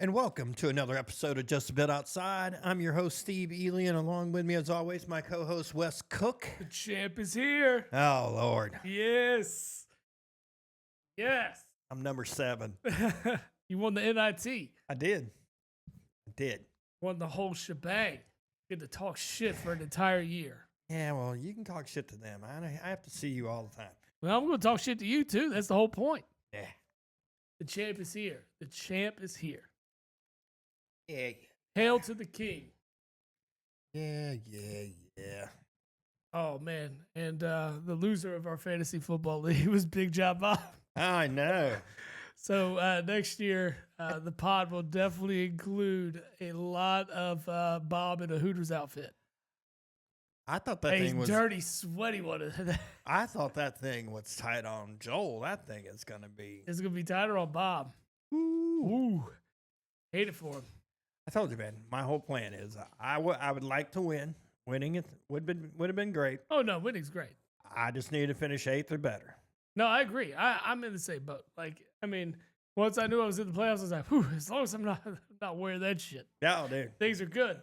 and welcome to another episode of Just a Bit Outside. I'm your host, Steve Ely, and along with me, as always, my co-host, Wes Cook. The champ is here. Oh, Lord. Yes. Yes. I'm number 7. You won the NIT. I did. Won the whole shebang. Get to talk shit for an entire year. Yeah, well, you can talk shit to them. I have to see you all the time. Well, I'm going to talk shit to you, too. That's the whole point. Yeah. The champ is here. The champ is here. Yeah. Hail to the king. Yeah. Oh, man. And the loser of our fantasy football league was Big Job Bob. I know. So next year, the pod will definitely include a lot of Bob in a Hooters outfit. I thought that A thing was dirty, sweaty one. I thought that thing was tight on Joel. That thing is going to be. It's going to be tighter on Bob. Ooh. Hate it for him. I told you, man, my whole plan is I would like to win. Winning it would have been great. Oh, no, winning's great. I just need to finish 8th or better. No, I agree. I'm in the same boat. Like, I mean, once I knew I was in the playoffs, I was like, whew, as long as I'm not wearing that shit. Yeah, dude. Things are good.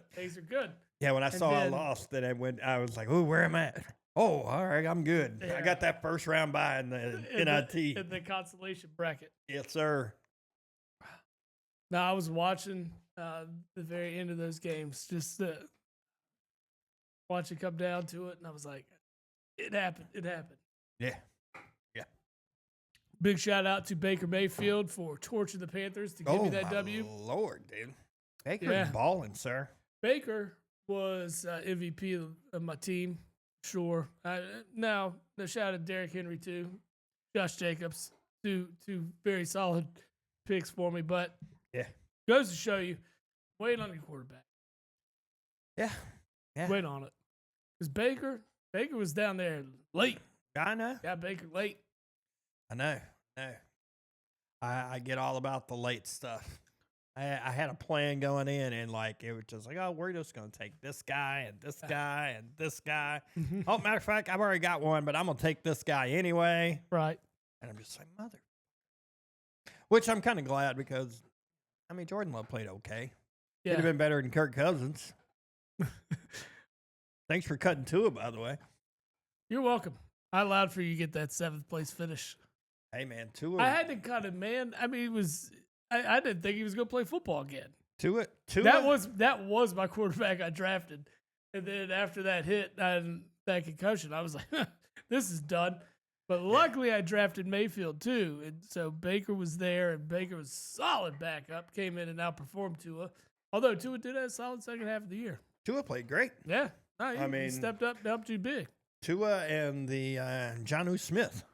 Yeah, when I saw I then- lost, then I was like, "Ooh, where am I at? Oh, all right, I'm good. Yeah. I got that first round bye in the NIT. In the consolation bracket. Yes, sir. Now, I was watching the very end of those games, just watch it come down to it, and I was like, it happened. It happened. Yeah. Big shout out to Baker Mayfield for torching the Panthers to give me that W. Lord, dude. Baker's Yeah. balling, sir. Baker was MVP of my team, sure. Now, the shout out to Derrick Henry too, Josh Jacobs, two very solid picks for me. But Yeah. goes to show you, wait on your quarterback. Yeah. Yeah. Wait on it, because Baker was down there late. I know. Got Baker late. I know. I get all about the late stuff. I had a plan going in, and like it was just like, oh, we're just gonna take this guy and this guy and this guy. Oh, matter of fact, I've already got one, but I'm gonna take this guy anyway. Right. And I'm just like, mother. Which I'm kind of glad because, I mean, Jordan Love played okay. He'd Yeah. have been better than Kirk Cousins. Thanks for cutting Tua, by the way. You're welcome. I allowed for you to get that 7th place finish. Hey, man, Tua. I had to kind of, I mean, it was. I didn't think he was going to play football again. Tua. That was my quarterback I drafted, and then after that hit and that concussion, I was like, "This is done." But luckily, I drafted Mayfield too, and so Baker was there, and Baker was solid backup. Came in and outperformed Tua, although Tua did have a solid second half of the year. Tua played great. Yeah, no, he mean- stepped up, helped you big. Tua and the Jonnu Smith.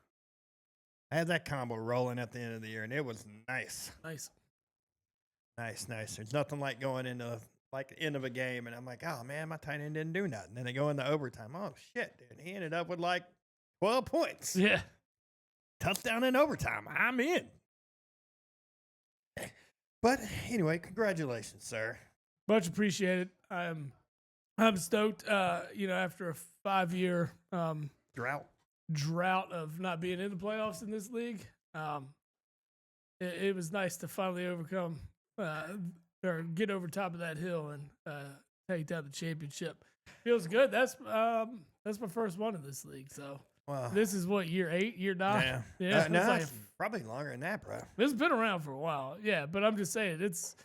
I had that combo rolling at the end of the year, and it was nice. Nice. There's nothing like going into like the end of a game, and I'm like, oh man, my tight end didn't do nothing. Then they go into overtime. Oh shit, dude, he ended up with like 12 points. Yeah. Touchdown in overtime. I'm in. But anyway, congratulations, sir. Much appreciated. I'm stoked. After a 5-year Drought. of not being in the playoffs in this league, it was nice to finally overcome or get over top of that hill and take down the championship. Feels good. That's my first one in this league. So Well, this is what, year 8, year 9? yeah. No, it's like- it's probably longer than that, bro. it's been around for a while. Yeah, but I'm just saying it's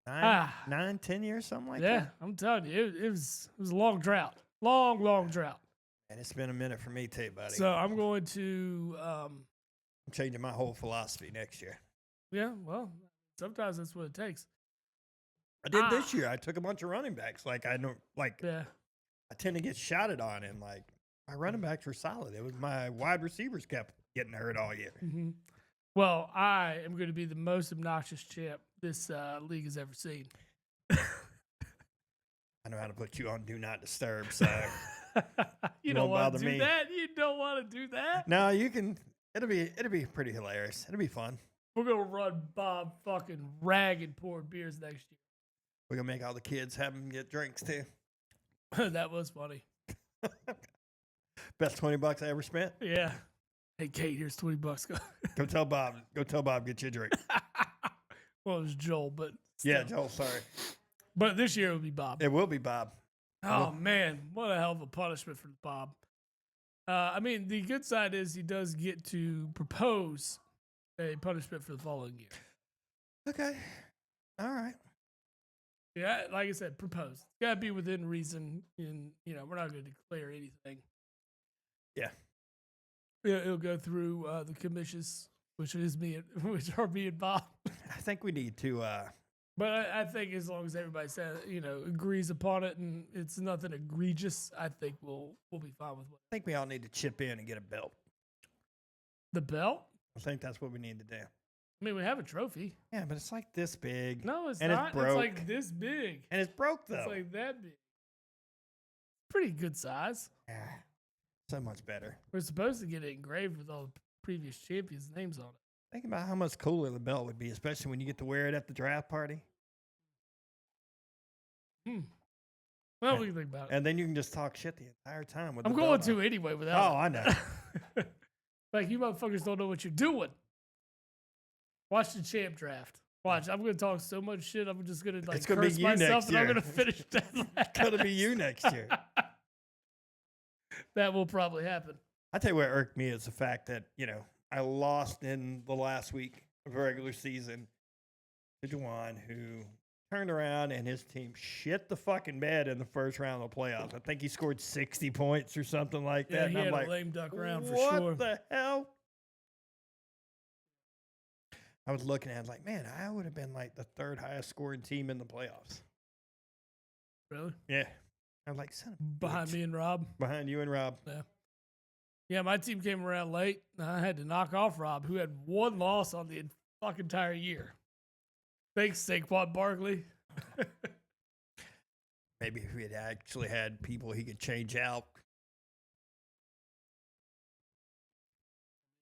9, 10 years, something like yeah. that. I'm telling you, it was a long drought, long drought. And it's been a minute for me too, buddy. So I'm going to I'm changing my whole philosophy next year. yeah. Well, sometimes that's what it takes. I did this year. I took a bunch of running backs. Like I know, like Yeah. I tend to get shouted on, and like my running backs were solid. It was my wide receivers kept getting hurt all year. Mm-hmm. Well, I am going to be the most obnoxious champ this league has ever seen. I know how to put you on do not disturb. So You Won't don't want bother to do me. that. You don't want to do that. no, you can. It'll be pretty hilarious. It'll be fun. We're going to run Bob fucking ragged pouring beers next We're gonna make all the kids have them get drinks too. year. That was funny. Best $20 I ever spent. Yeah. Hey, Kate, here's $20. Go. Go tell Bob. Go tell Bob get you a drink. Well, it was Joel, but Yeah, Still. Joel, sorry. But this year it would be Bob. It will be Bob. Oh man, what a hell of a punishment for Bob. I mean, the good side is he does get to propose a punishment for the following year. Okay. All right. Yeah, like I said, propose. It's gotta be within reason, and we're not gonna declare anything. Yeah. It'll go through the commissions, which are me and Bob. I think we need to But I think as long as everybody says, agrees upon it and it's nothing egregious, I think we'll be fine with what. I think we all need to chip in and get a belt. The belt? I think that's what we need to do. I mean, we have a trophy. Yeah, but it's like this big. No, it's and not. It's broke. It's like this big. And it's broke though. It's like that big. Pretty good size. Yeah. So much better. We're supposed to get it engraved with all the previous champions' names on it. Think about how much cooler the belt would be, especially when you get to wear it at the draft party. Well, we can think about it. And then you can just talk shit the entire time. With I'm the going belt to on. anyway without Oh, I know. it. Like, you motherfuckers don't know what you're doing. Watch the champ draft. Watch, I'm going to talk so much shit, I'm just going to It's gonna be curse you myself next and I'm year. going to finish that. It's going to be you next year. That will probably happen. I tell you what irked me is the fact that, I lost in the last week of regular season to Juwan, who turned around and his team shit the fucking bed in the first round of the playoffs. I think he scored 60 points or something like Yeah, that. he And had I'm like, a lame duck round for what sure. the hell? I was looking at it like, man, I would have been like the third highest scoring team in the playoffs. Really? Yeah. I was like, son of a Behind bitch. me and Rob. Behind you and Rob. Yeah, my team came around late. And I had to knock off Rob, who had one loss on the fucking entire year. Thanks, Saquon Barkley. Maybe if he had actually had people he could change out.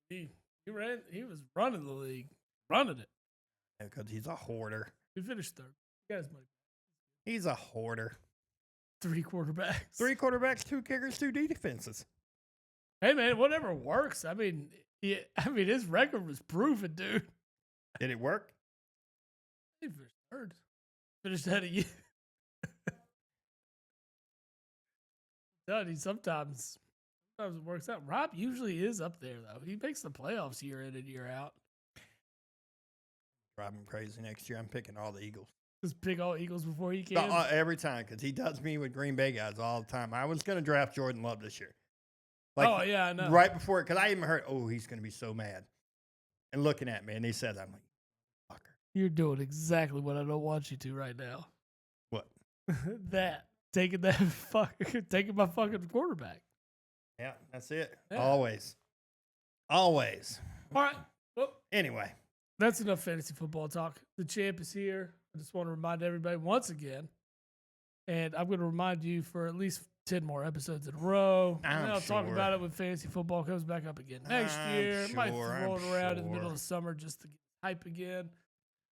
He was running the league. Running it. Because he's a hoarder. He finished third. He got his money. He's a hoarder. 3 quarterbacks. 3 quarterbacks, 2 kickers, 2 defenses. Hey man, whatever works. I mean, his record was proven, dude. Did it work? He finished third. Finished ahead of you. Sometimes it works out. Rob usually is up there though. He makes the playoffs year in and year out. Drive him crazy next year. I'm picking all the Eagles. Just pick all Eagles before he can. Every time, because he does me with Green Bay guys all the time. I was going to draft Jordan Love this year. Oh, yeah, I know. Right before it, because I even heard, he's going to be so mad. And looking at me, and he said, I'm like, fucker. You're doing exactly what I don't want you to right now. What? That. Taking my fucking quarterback. Yeah, that's it. Yeah. Always. All right. Well, Anyway. that's enough fantasy football talk. The champ is here. I just want to remind everybody once again, and I'm going to remind you for at least 10 more episodes in a row. And I'll talk about it when fantasy football comes back up again next year. It might roll it around in the middle of summer just to get hype again.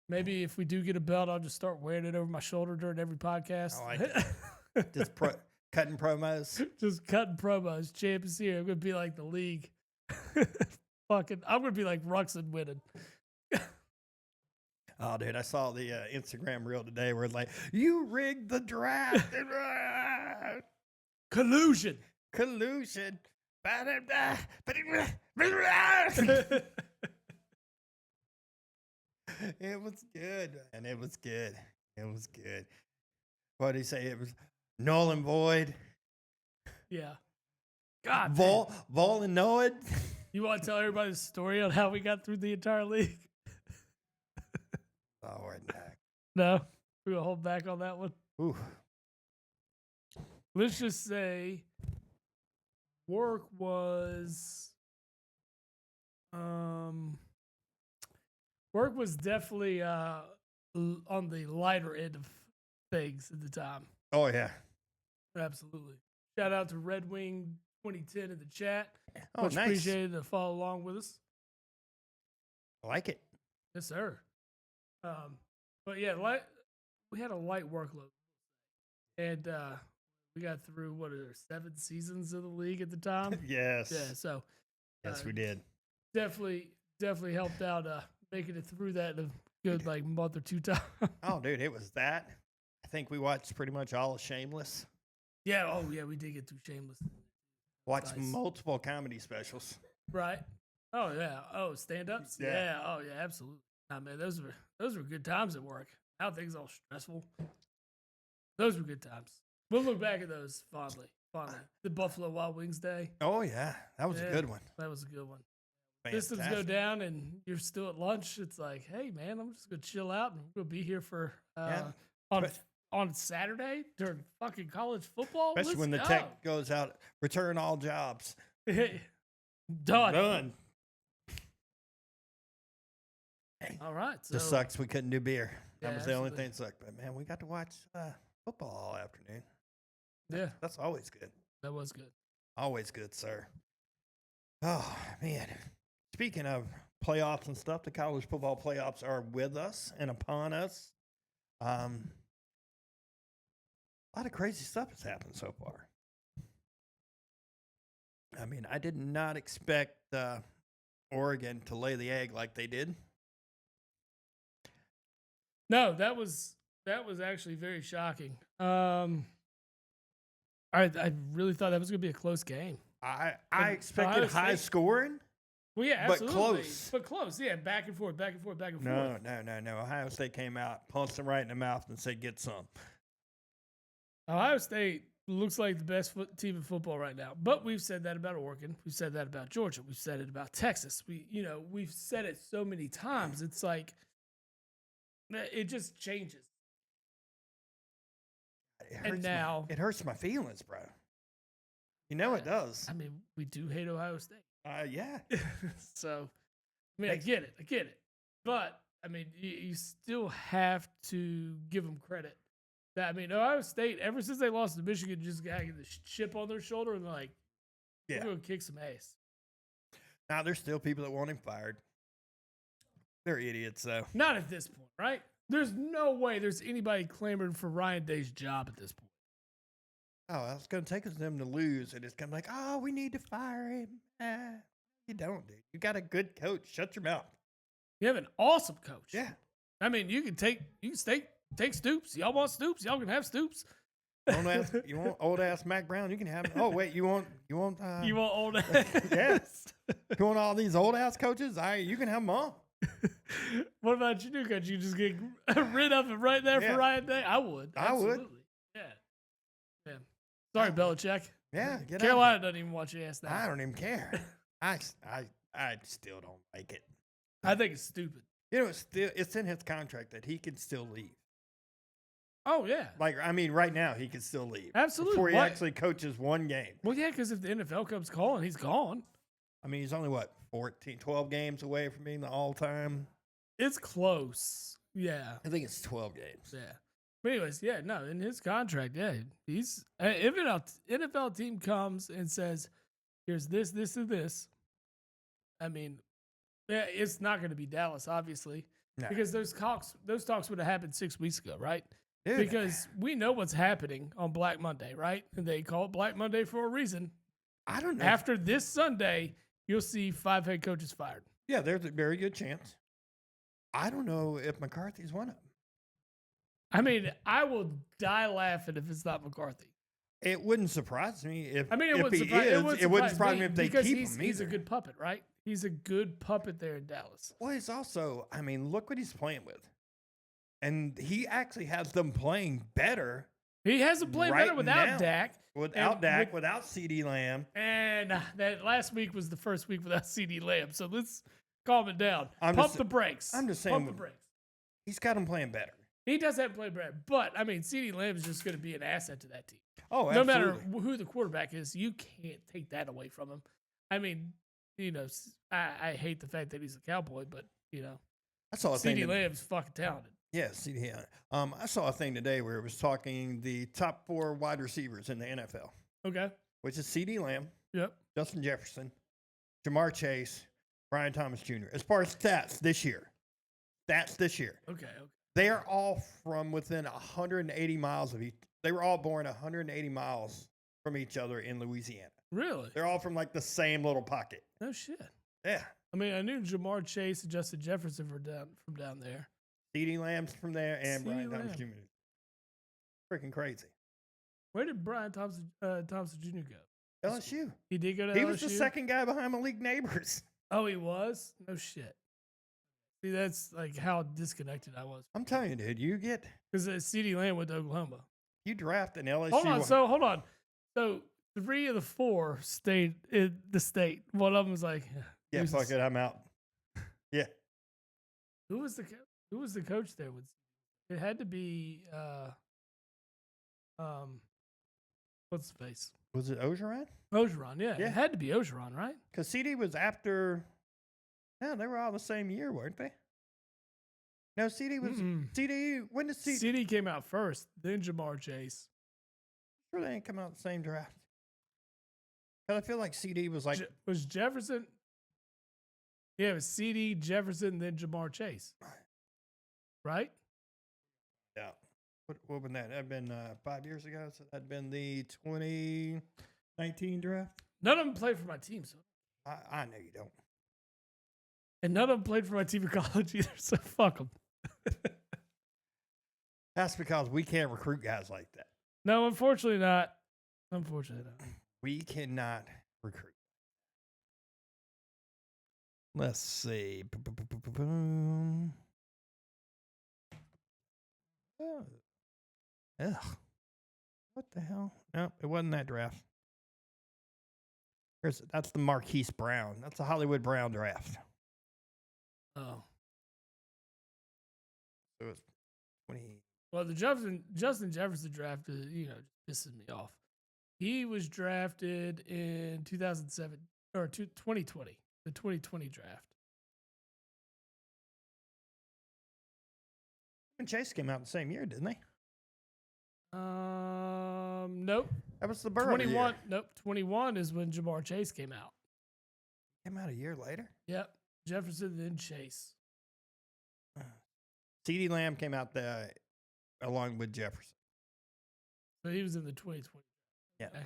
Maybe if we do get a belt, I'll just start wearing it over my shoulder during every podcast. I like it. Just cutting promos. Just cutting promos. Champ is here. I'm going to be like the league. I'm going to be like Ruxin winning. Oh, dude, I saw the Instagram reel today where it's like, you rigged the draft. Collusion. Collusion. It was good, and it was good. It was good. What did he say? It was null and void. Yeah. God. Vol and Noid. You want to tell everybody the story on how we got through the entire league? Oh, we're back. No? We're going to hold back on that one? Ooh. Let's just say work was definitely on the lighter end of things at the time. Oh, yeah. Absolutely. Shout out to Red Wing 2010 in the chat. Oh, Much nice. appreciated to follow along with us. I like it. Yes, sir. But yeah, we had a light workload, and we got through 7 seasons of the league at the time. Yes. Yeah, so Yes, we did. definitely helped out making it through that in a good like month or two times. Oh, dude, it was that. I think we watched pretty much all of Shameless. Yeah. Oh, yeah. We did get through Shameless. Watched Nice. multiple comedy specials. Right. Oh yeah. Oh, stand-ups. Yeah. Yeah. Oh yeah. Absolutely. Nah, man, those were good times at work. Now things all stressful. Those were good times. We'll look back at those fondly. Fondly. The Buffalo Wild Wings day. Oh yeah, that was Yeah. a good one. That was a good one. Systems go Fantastic. down and you're still at lunch. It's like, hey man, I'm just gonna chill out and we'll be here for Yeah. on But- on Saturday during fucking college football. Especially Let's when the go. tech goes out, return all jobs. Done. Done. All right. So Just sucks we couldn't do beer. That Yeah, was the only absolutely. thing that sucked. But man, we got to watch football all afternoon. yeah, That's always good. that was good. Always good, sir. Oh man. Speaking of playoffs and stuff, the college football playoffs are with us and upon us. A lot of crazy stuff has happened so far. I mean, I did not expect Oregon to lay the egg like they did. No, that was actually very shocking. I really thought that was going to be a close game. I And expected Ohio high State- scoring. Well, yeah, But absolutely. close. But close. Yeah, back and forth, back and forth, back and No, forth. no. Ohio State came out, punched them right in the mouth, and said, "Get some." Ohio State looks like the best team in football right now. But we've said that about Oregon. We've said that about Georgia. We've said it about Texas. We've said it so many times. It's like it just changes. It hurts my feelings, bro. You know it does. I mean, we do hate Ohio State. Yeah. So, I mean, I get it. But, I mean, you still have to give them credit. That, I mean, Ohio State, ever since they lost to Michigan, just got the chip on their shoulder and like, Yeah. we're going to kick some ass. Now there's still people that want him fired. They're idiots, though. Not at this point, right? There's no way there's anybody clamoring for Ryan Day's job at this point. Oh, it's going to take us them to lose, and it's going to be like, oh, we need to fire him. You don't, dude. You got a good coach. Shut your mouth. You have an awesome coach. Yeah. I mean, you can take Stoops. Y'all want Stoops? Y'all can have Stoops. You want old ass Mac Brown? You can have him. Oh wait, you want You want old Yeah. you want all these old ass coaches? You can have them all. What about you, new coach? You just get rid of him right there Yeah. for Ryan Day? I would. I would. Absolutely. Yeah. Sorry, Belichick. Yeah, get Carolina doesn't even want your ass out. now. I don't even care. I still don't like it. I think it's stupid. You know, it's in his contract that he can still leave. Oh yeah. Like, I mean, right now he can still leave. Absolutely. Before he Why- actually coaches one game. Well, yeah, because if the NFL comes calling, he's gone. I mean, he's only, 12 games away from being the all-time? It's close. Yeah. I think it's 12 games. Yeah. But anyways, yeah, no, in his contract, yeah, he's if an NFL team comes and says, "Here's this, this, and this," I mean, yeah, it's not going to be Dallas, obviously, No. because those talks would have happened 6 weeks ago, right? Dude, Because we know what's happening on Black Monday, right? And they call it Black Monday for a reason. I don't know. After this Sunday, you'll see 5 head coaches fired. Yeah, there's a very good chance. I don't know if McCarthy's one of them. I mean, I will die laughing if it's not McCarthy. It wouldn't surprise me if, I mean, if he is. It wouldn't surprise me if they because keep he's, him he's a either. good puppet, right? He's a good puppet there in Dallas. Well, it's also, I mean, look what he's playing with. And he actually has them playing better He hasn't played Right better without now. Dak. without And Dak, with- without CD Lamb. And that last week was the first week without CD Lamb. So let's calm it down. I'm Pump just- the brakes. I'm just saying Pump the with- brakes. He's got him playing better. He does have to play better. But, I mean, CD Lamb is just going to be an asset to that team. Oh, No absolutely. matter who the quarterback is, you can't take that away from him. I mean, I hate the fact that he's a Cowboy, but, I saw a thing. CD Lamb's fucking talented. Yeah, CD. I saw a thing today where it was talking the top 4 wide receivers in the NFL, Okay. which is CD Lamb, Yep. Justin Jefferson, Jamar Chase, Brian Thomas Jr. As far as stats this year, Okay. they are all from within 180 miles of each. They were all born 180 miles from each other in Louisiana. Really? They're all from like the same little pocket. No shit. Yeah. I mean, I knew Jamar Chase and Justin Jefferson were from down there. CeeDee Lamb's from there and Brian CeeDee Thomas Jr. Lamb. Freaking crazy. Where did Brian Thompson Jr. go? LSU. He did go to He LSU? was the second guy behind Malik Neighbors. Oh, he was? No shit. See, that's like how disconnected I was. I'm telling you, dude, Because CeeDee Lamb went to Oklahoma. you draft an LSU. Hold on. So 3 of the 4 stayed in the state. One of them was like, yeah, here's fuck the- it, I'm out. Yeah. Who was the coach there? It had to be what's the face? Was it Ogeron? Ogeron, yeah. Yeah. It had to be Ogeron, right? Because CD was after. No, they were all the same year, weren't they? No, CD was. Mm-mm. CD. When did CD? CD came out first, then Jamar Chase. Sure, they didn't come out the same draft. Because I feel like CD was like. Was Jefferson? Yeah, it was CD, Jefferson, then Jamar Chase. Right? Yeah. What would that have been 5 years ago? So that'd been the 2019 draft. None of them played for my team, so. I know you don't. And none of them played for my team in college either, so fuck them. That's because we can't recruit guys like that. No, unfortunately not. Unfortunately not. We cannot recruit. Let's see. Boom. Oh. Ugh. What the hell? No, it wasn't that draft. That's the Marquise Brown. That's the Hollywood Brown draft. Oh. It was 20. Well, the Justin Jefferson draft, pisses me off. He was drafted in 2007 or 2020, the 2020 draft. And Chase came out the same year, didn't they? Nope. That was the Burrow 21. year. Nope. 21 is when Jamar Chase came out. Came out a year later. Yep. Jefferson, then Chase. CeeDee Lamb came out along with Jefferson. So he was in the 2020. Yeah. Okay.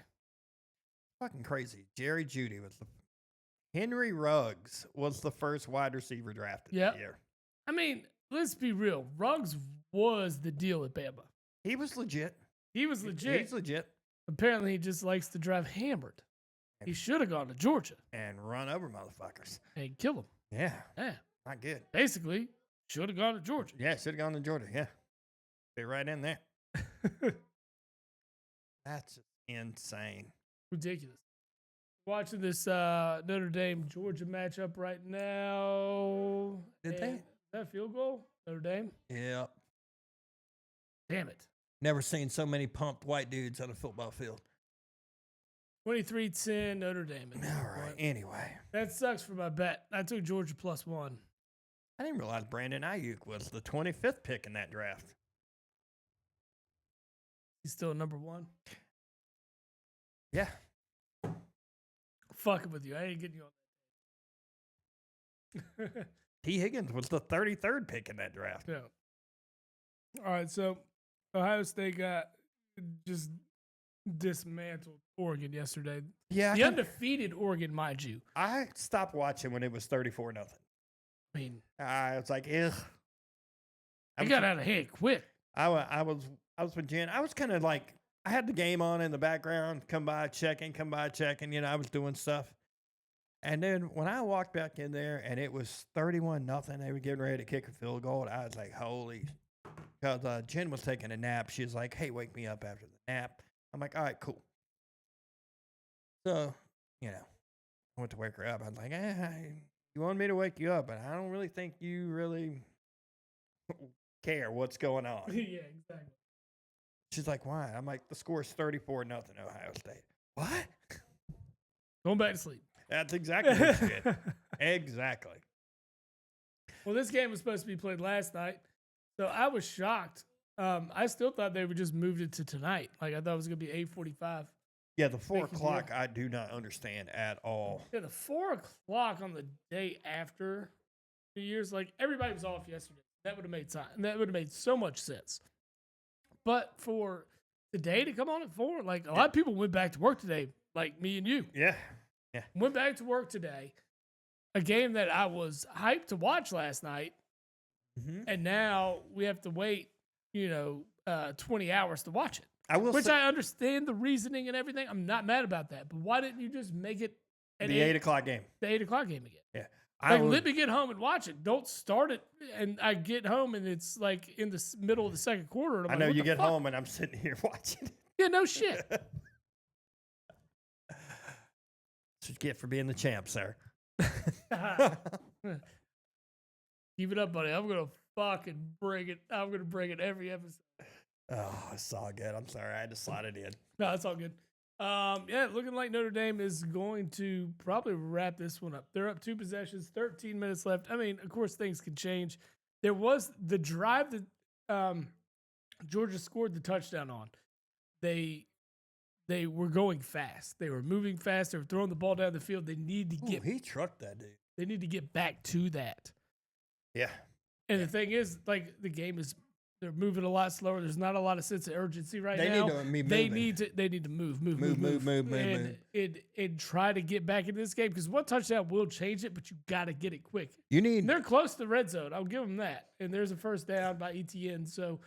Fucking crazy. Jerry Jeudy was Henry Ruggs was the first wide receiver drafted that year. I mean, let's be real. Ruggs was the deal at Bama. He was legit. He was legit. He's legit. Apparently, he just likes to drive hammered. He should have gone to Georgia And run over motherfuckers. and kill him. Yeah. Yeah. Not good. Basically, should have gone to Georgia. Yeah, should have gone to Georgia. Yeah. Be right in there. That's insane. Ridiculous. Watching this Notre Dame Georgia matchup right now. Did they? Is that a field goal? Notre Dame? Yep. Damn it. Never seen so many pumped white dudes on a football field. 23-10 Notre Dame. All right. Anyway. That sucks for my bet. I took Georgia +1. I didn't realize Brandon Ayuk was the 25th pick in that draft. He's still number 1. Yeah. Fucking with you. I ain't getting you on that. T. Higgins was the 33rd pick in that draft. Yeah. All right, so Ohio State got just dismantled Oregon yesterday. Yeah. The undefeated Oregon, mind you. I stopped watching when it was 34-0. I mean, I was like, ugh. it got out of hand quick. I was with Jen. I was kind of like, I had the game on in the background, come by checking. I was doing stuff. And then when I walked back in there and it was 31-0, they were getting ready to kick a field goal. And I was like, holy. Because Jen was taking a nap. She was like, hey, wake me up after the nap. I'm like, all right, cool. So, I went to wake her up. I was like, you want me to wake you up, but I don't really think you really care what's going on. Yeah, exactly. She's like, why? I'm like, the score's 34-0 Ohio State. What? Going back to sleep. That's exactly what she did. Exactly. Well, this game was supposed to be played last night, so I was shocked. I still thought they would just moved it to tonight. Like, I thought it was going to be 8:45. Yeah, the 4 Thank you, o'clock dear. I do not understand at all. Yeah, the 4 o'clock on the day after New Year's, like, everybody was off yesterday. That would have made time. That would have made so much sense. But for today to come on at 4, like, a lot of people went back to work today, like me and you. Yeah. Went back to work today. A game that I was hyped to watch last night Mhm. and now we have to wait, 20 hours to watch it. I will Which say I understand the reasoning and everything. I'm not mad about that. But why didn't you just make it at the 8 o'clock game. the 8 o'clock game again? Yeah. I Like, would, let me get home and watch it. Don't start it, and I get home and it's like in the middle of the second quarter. And I'm I like, know what you the get fuck? home and I'm sitting here watching it. Yeah, no shit. That's what you get for being the champ, sir. Keep it up, buddy. I'm gonna fucking bring it. I'm gonna bring it every episode. Oh, it's all good. I'm sorry. I had to slide it in. No, it's all good. Yeah, looking like Notre Dame is going to probably wrap this one up. They're up 2 possessions, 13 minutes left. I mean, of course, things can change. There was the drive that Georgia scored the touchdown on. They were going fast. They were moving fast. They were throwing the ball down the field. They need to Ooh, get he trucked that dude. they need to get back to that. Yeah. And the thing is, like, the game is they're moving a lot slower. There's not a lot of sense of urgency right They now. need to be They moving. need to move, Move. and try to get back into this game, because one touchdown will change it, but you got to get it quick. You need And they're close to the red zone. I'll give them that. And there's a first down by ETN, so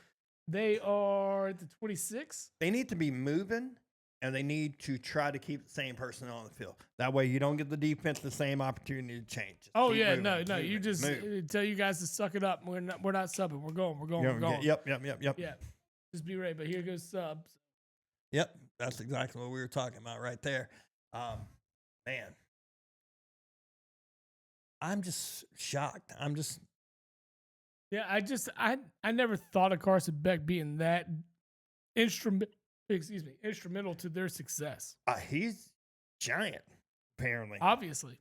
they are at the 26. they need to be moving, and they need to try to keep the same personnel on the field. That way, you don't get the defense the same opportunity to change. Just Oh keep yeah, moving, no, you moving, just move. tell you guys to suck it up. We're not subbing. We're going. Yep. Yeah, just be ready. But here goes subs. Yep. That's exactly what we were talking about right there. Man, I'm just shocked. Yeah, I never thought of Carson Beck being that instrumental to their success. He's giant, apparently. Obviously,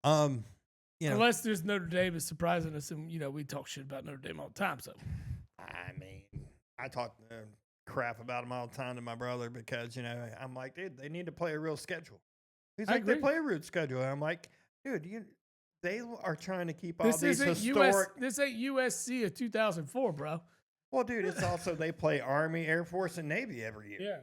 You know, unless there's Notre Dame is surprising us, and we talk shit about Notre Dame all the time. So I mean, I talk crap about him all the time to my brother because, I'm like, dude, they need to play a real schedule. He's I like, they agree. play a real schedule. And I'm like, dude, they are trying to keep all this these isn't historic. This ain't USC of 2004, bro. Well, dude, it's also they play Army, Air Force, and Navy every year. Yeah.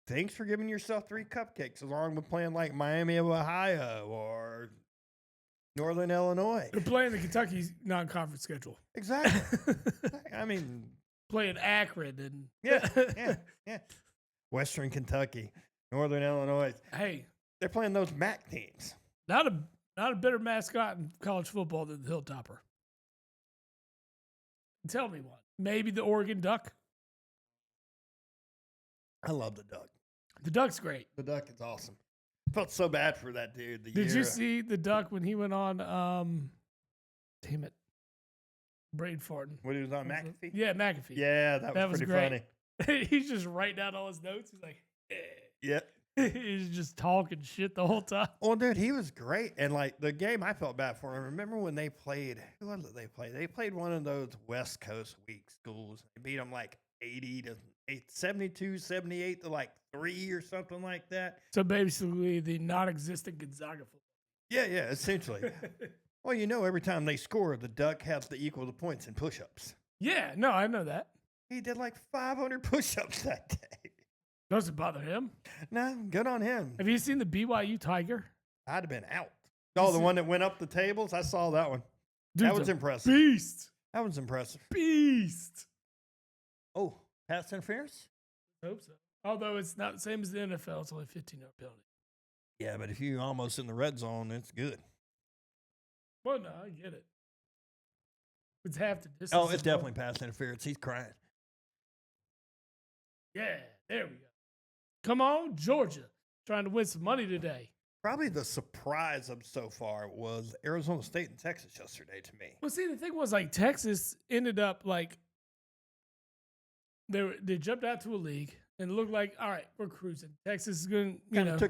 Thanks for giving yourself 3 cupcakes along with playing like Miami of Ohio or Northern Illinois. They're playing the Kentucky non-conference schedule. Exactly. I mean, Playing Akron and yeah. Western Kentucky, Northern Illinois. Hey, They're playing those MAC teams. not a better mascot in college football than the Hilltopper. Tell me one. Maybe the Oregon Duck. I love the Duck. The Duck's great. The Duck is awesome. Felt so bad for that dude. Did you see the Duck when he went on? Damn it, brain farting. when he was on McAfee? Yeah, McAfee. Yeah, that was pretty great. funny. He's just writing down all his notes. He's like, Yeah. he's just talking shit the whole time. Well, dude, he was great. And like the game, I felt bad for him. Remember when they played? Who was it they played? They played one of those West Coast weak schools. They beat them like 80 to 72, 78 to like 3 or something like that. So basically, the non-existent Gonzaga football. Yeah, essentially. Well, every time they score, the Duck has to equal the points in push-ups. Yeah, no, I know that. He did like 500 push-ups that day. Doesn't bother him. No, good on him. Have you seen the BYU Tiger? I'd have been out. Oh, the one that went up the tables? I saw that one. That Dude's was a impressive. Beast. That was impressive. Beast. Oh, pass interference? Hope so. Although it's not the same as the NFL, it's only 15-yard penalty. Yeah, but if you're almost in the red zone, it's good. Well, no, I get it. It's half the distance. Oh, it's as well. definitely pass interference. He's crying. Yeah, there we go. Come on, Georgia. Trying to win some money today. Probably the surprise of so far was Arizona State and Texas yesterday to me. Well, see, the thing was, like, Texas ended up, like, they jumped out to a league and it looked like, all right, we're cruising. Texas is going to,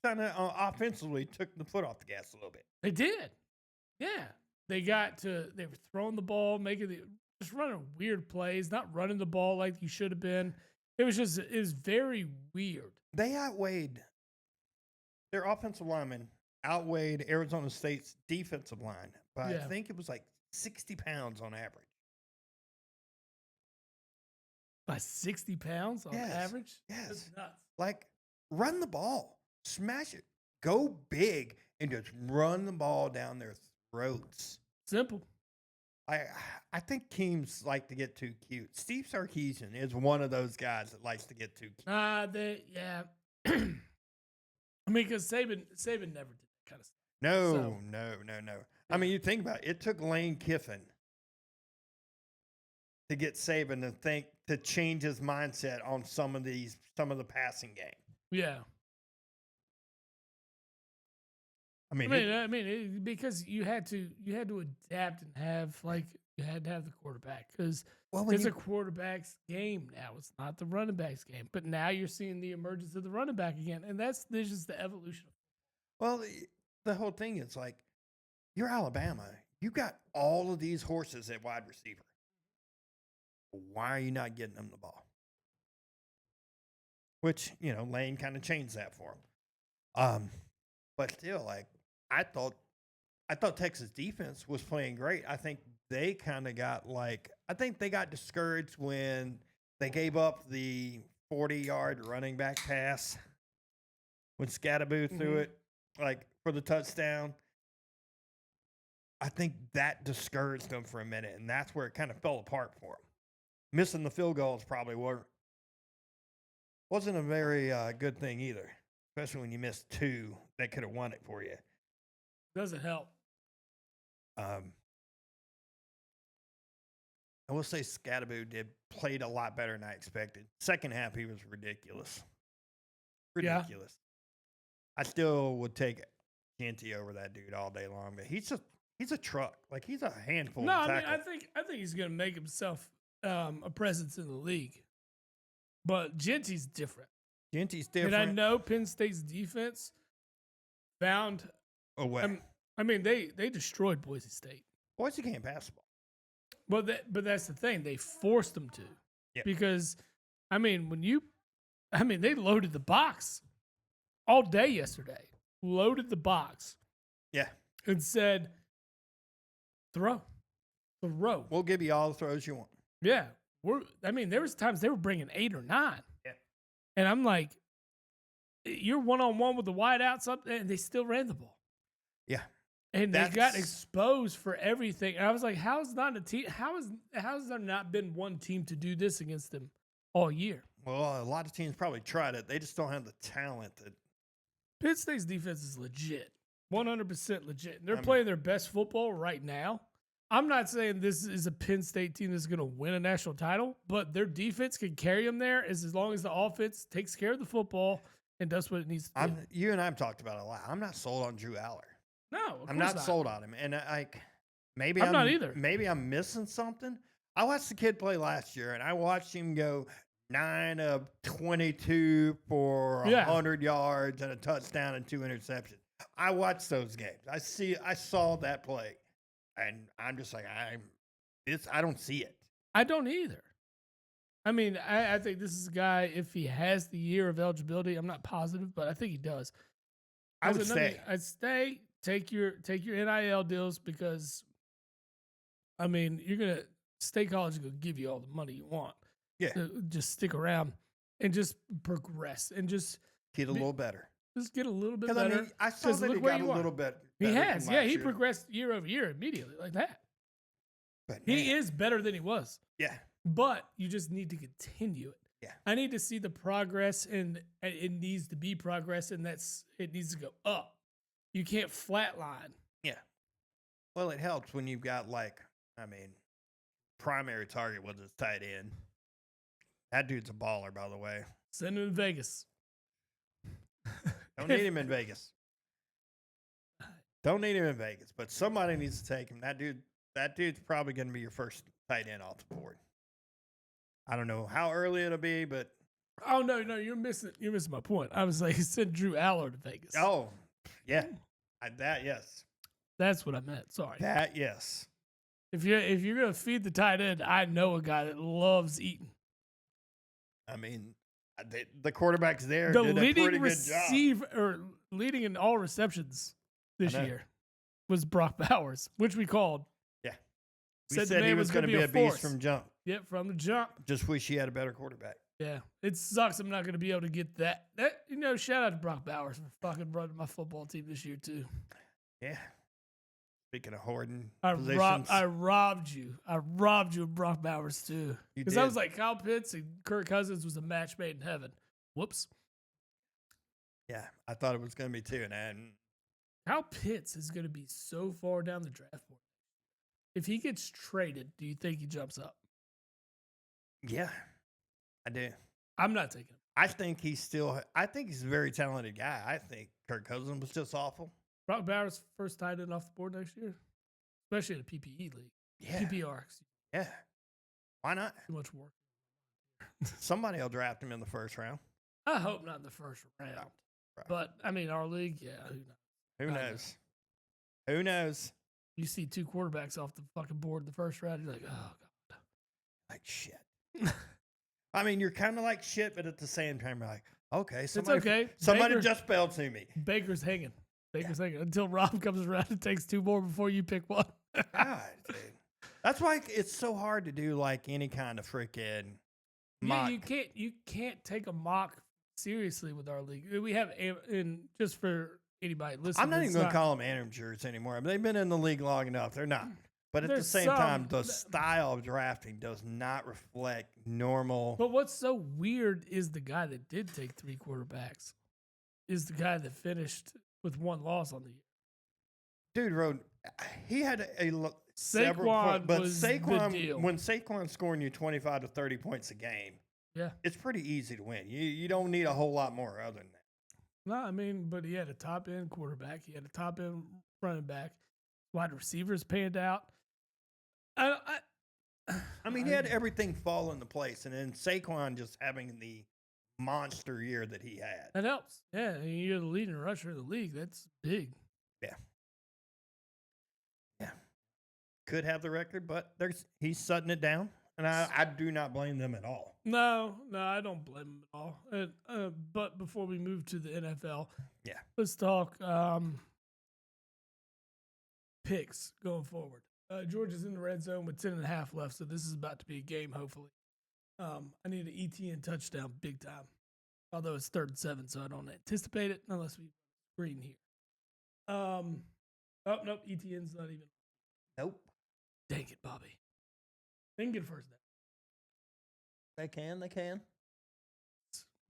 Kind of offensively took the foot off the gas a little bit. They did. Yeah. They were throwing the ball, just running weird plays, not running the ball like you should have been. It was very weird. They outweighed their offensive linemen outweighed Arizona State's defensive line by I think it was like 60 pounds on average. By 60 pounds on average? Yes. That's nuts. Like, run the ball, smash it, go big, and just run the ball down their throats. Simple. I think teams like to get too cute. Steve Sarkisian is one of those guys that likes to get too cute. Yeah. I mean, because Saban never did that kind of stuff. No. I mean, you think about it. It took Lane Kiffin to get Saban to change his mindset on some of the passing game. Yeah. I mean, because you had to adapt and you had to have the quarterback because well, it's a quarterback's game now. It's not the running back's game. But now you're seeing the emergence of the running back again, and this is the evolution. Well, the whole thing is like, you're Alabama. You got all of these horses at wide receiver. Why are you not getting them the ball? Which, Lane kind of changed that for him. But still, like, I thought Texas defense was playing great. I think they kind of got discouraged when they gave up the 40-yard running back pass when Scatterboo threw it, like, for the touchdown. I think that discouraged them for a minute, and that's where it kind of fell apart for them. Missing the field goals probably wasn't a very good thing either, especially when you missed two that could have won it for you. Doesn't help. I will say Scatterboo played a lot better than I expected. Second half, he was ridiculous. Yeah. I still would take Genty over that dude all day long, but he's a truck. Like, he's a handful. No, I mean, I think he's going to make himself a presence in the league. But Genty's different. And I know Penn State's defense found a way. I mean, they destroyed Boise State. Boise can't pass the ball. But that's the thing. They forced them to. Yeah. Because, I mean, they loaded the box all day yesterday. Loaded the box. Yeah. And said, throw. We'll give you all the throws you want. Yeah. There was times they were bringing 8 or 9. Yeah. And I'm like, you're one-on-one with the wideouts up there, and they still ran the ball. Yeah. And they got exposed for everything. And I was like, how is there not been one team to do this against them all year? Well, a lot of teams probably tried it. They just don't have the talent. Penn State's defense is legit. 100% legit. They're playing their best football right now. I'm not saying this is a Penn State team that's going to win a national title, but their defense can carry them there as long as the offense takes care of the football and does what it needs to do. You and I have talked about it a lot. I'm not sold on Drew Aller. No, I'm not sold on him. And maybe I'm not either. Maybe I'm missing something. I watched the kid play last year, and I watched him go 9 of 22 for 100 yards and a touchdown and 2 interceptions. I watched those games. I saw that play, and I'm just like, I don't see it. I don't either. I mean, I think this is a guy, if he has the year of eligibility, I'm not positive, but I think he does. I'd stay. Take your NIL deals because, I mean, State College is going to give you all the money you want. Yeah. So just stick around and just progress and just get a little better. Just get a little bit better. I mean, I saw that he got a little bit better. He has. Yeah, he progressed year over year immediately like that. But he is better than he was. Yeah. But you just need to continue it. Yeah. I need to see the progress, and it needs to be progress, and it needs to go up. You can't flatline. Yeah. Well, it helps when you've got primary target was his tight end. That dude's a baller, by the way. Send him to Vegas. Don't need him in Vegas. Don't need him in Vegas, but somebody needs to take him. That dude's probably going to be your first tight end off the board. I don't know how early it'll be, but oh no, you're missing my point. I was like, send Drew Aller to Vegas. Oh, yeah, that yes. That's what I meant. Sorry. That yes. If you're gonna feed the tight end, I know a guy that loves eating. I mean, the quarterbacks there the did a leading pretty good job. Or leading in all receptions this year was Brock Bowers, which we called. Yeah, we said he was going to be a beast from jump. Yep, from the jump. Just wish he had a better quarterback. Yeah, it sucks. I'm not going to be able to get that. Shout out to Brock Bowers for fucking running my football team this year too. Yeah. Speaking of hoarding I positions, robbed you. I robbed you of Brock Bowers too. You Because I did. was like, Kyle Pitts and Kirk Cousins was a match made in heaven. Whoops. yeah, I thought it was going to be too, and then Kyle Pitts is going to be so far down the draft board. If he gets traded, do you think he jumps up? yeah, I do. I'm not taking him. I think he's a very talented guy. I think Kirk Cousins was just awful. Brock Bowers first tight end off the board next year, especially in a PPE league. Yeah, PPR. yeah. Why not? Too much work. Somebody will draft him in the first round. I hope not in the first round. Right. But I mean, our league, yeah. Who knows? Who knows? Who knows? You see 2 quarterbacks off the fucking board in the first round, you're like, oh god. Like shit. I mean, you're kind of like shit, but at the same time, you're like, okay, somebody, it's okay. Somebody Baker, just fell to me. Baker's hanging. Baker's hanging until Rob comes around. It takes 2 more before you pick one. God, dude. That's why it's so hard to do like any kind of freaking mock. Yeah, you can't take a mock seriously with our league. We have, and just for anybody listening, I'm not even going to call them amateurs anymore. I mean, they've been in the league long enough. They're not. But at the same time, the style of drafting does not reflect normal. But what's so weird is the guy that did take 3 quarterbacks is the guy that finished with 1 loss on the year. Dude, Rode, he had Saquon but was the deal. When Saquon's scoring you 25 to 30 points a game, yeah, it's pretty easy to win. You don't need a whole lot more other than that. No, I mean, but he had a top end quarterback. He had a top end running back. Wide receivers panned out. I mean, he had everything fall into place, and then Saquon just having the monster year that he had. That helps. Yeah, I mean, you're the leading rusher of the league. That's big. Yeah. Yeah. Could have the record, but he's shutting it down, and I do not blame them at all. No, I don't blame him at all. But before we move to the NFL, yeah, let's talk picks going forward. Georgia's in the red zone with 10.5 left, so this is about to be a game, hopefully. I need an ETN touchdown big time, although it's 3rd and 7, so I don't anticipate it unless we screen here. Oh, nope, ETN's not even. Nope. Dang it, Bobby. They can get first down. They can.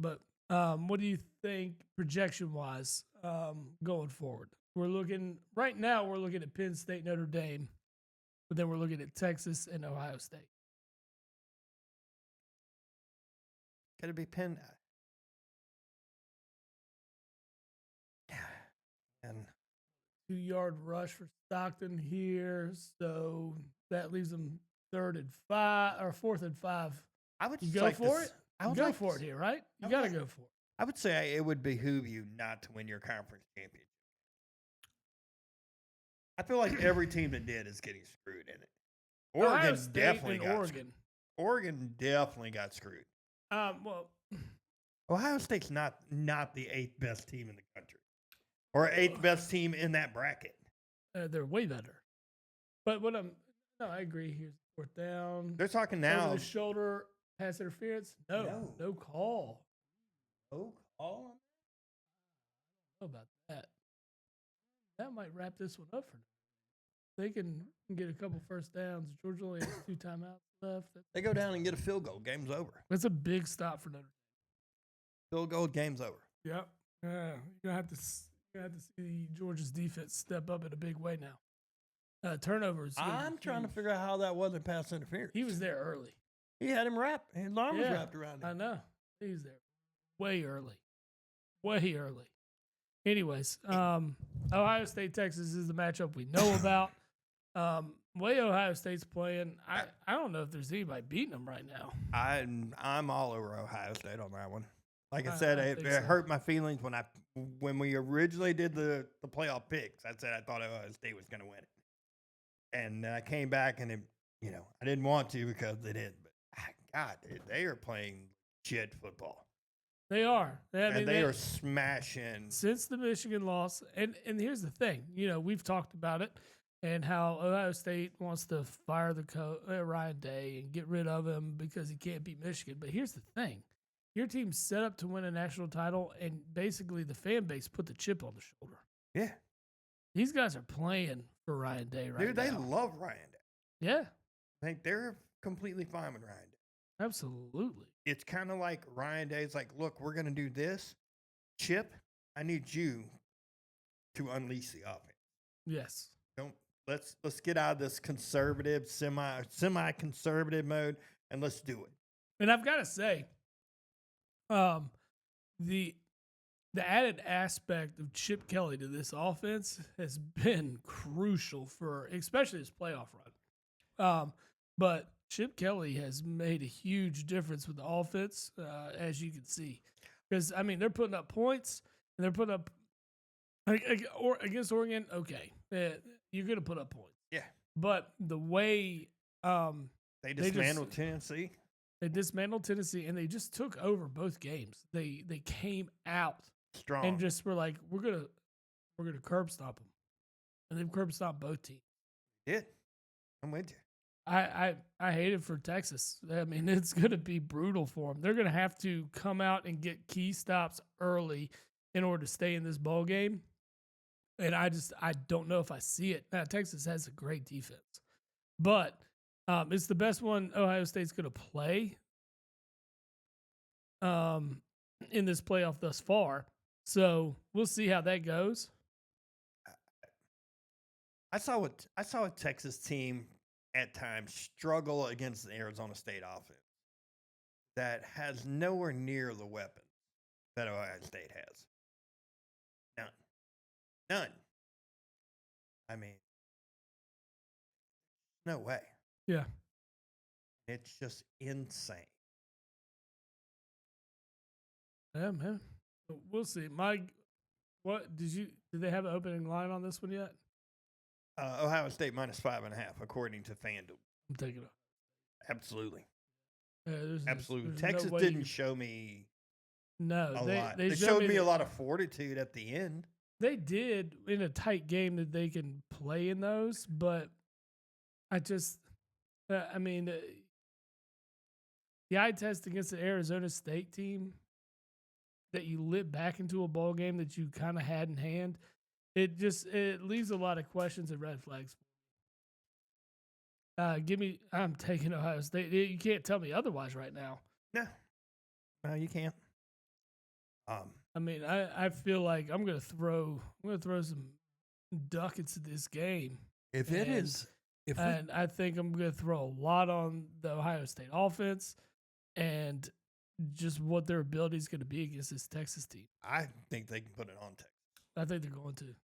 But what do you think projection-wise going forward? Right now we're looking at Penn State, Notre Dame, but then we're looking at Texas and Ohio State. Could it be Penn? And 2-yard rush for Stockton here, so that leaves them 4th and 5. I would You go for it. I would go like for it here, right? You got to go for it. I would say it would behoove you not to win your conference championship. I feel like every team that did is getting screwed in it. Ohio State and Oregon. Oregon definitely got screwed. Well, Ohio State's not the 8th best team in the country, or 8th best team in that bracket. They're way better. But I agree. Here's 4th down. They're talking now. Over the shoulder pass interference. No call. No call. I don't know about that. That might wrap this one up for them. They can get a couple first downs. Georgia only has 2 timeouts left. They go down and get a field goal. Game's over. That's a big stop for Notre Dame. Field goal. Game's over. Yep. You're gonna have to see Georgia's defense step up in a big way now. Turnovers. I'm trying to figure out how that wasn't pass interference. He was there early. He had him wrapped. His arm was wrapped around him. I know. He was there way early. Way early. Anyways, Ohio State, Texas is the matchup we know about. Way Ohio State's playing, I don't know if there's anybody beating them right now. I'm all over Ohio State on that one. Like I said, it hurt my feelings when we originally did the playoff picks. I said I thought Ohio State was going to win it, and I came back and I didn't want to because they did. But God, they are playing shit football. They are. They are smashing since the Michigan loss. And here's the thing, we've talked about it and how Ohio State wants to fire the Ryan Day and get rid of him because he can't beat Michigan. But here's the thing. your team's set up to win a national title, and basically the fan base put the chip on the shoulder. Yeah. These guys are playing for Ryan Day right Dude, now. they love Ryan Day. Yeah, Like, they're completely fine with Ryan Day. absolutely. It's kind of like Ryan Day's like, look, we're going to do this. Chip, I need you to unleash the offense. Yes. Don't let's get out of this conservative, semi conservative mode, and let's do it. And I've got to say, the added aspect of Chip Kelly to this offense has been crucial for especially this playoff run. But Chip Kelly has made a huge difference with the offense, as you can see. Because, I mean, they're putting up points, and they're putting up against Oregon, okay. You're going to put up points. Yeah. But the way they dismantled Tennessee. They dismantled Tennessee, and they just took over both games. They came out strong and just were like, we're gonna curb stop them, and they've curb stopped both teams. Did I'm with you. I hate it for Texas. I mean, it's gonna be brutal for them. They're gonna have to come out and get key stops early in order to stay in this ball game. And I don't know if I see it. Now, Texas has a great defense, but it's the best one Ohio State's going to play in this playoff thus far. So we'll see how that goes. I saw a Texas team at times struggle against the Arizona State offense that has nowhere near the weapons that Ohio State has. None. I mean, no way. Yeah. It's just insane. Yeah, man. We'll see. Mike, did they have an opening line on this one yet? Ohio State -5.5, according to FanDuel. I'm taking it. Absolutely. Absolutely. Texas didn't show me a lot. They showed me a lot of fortitude at the end. They did in a tight game that they can play in those, but the eye test against the Arizona State team that you lit back into a ball game that you kind of had in hand, it leaves a lot of questions and red flags. I'm taking Ohio State. You can't tell me otherwise right now. No, you can't. I mean, I feel like I'm gonna throw some ducats at this game. And I think I'm gonna throw a lot on the Ohio State offense and just what their ability is gonna be against this Texas team. I think they can put it on Texas. I think they're going to.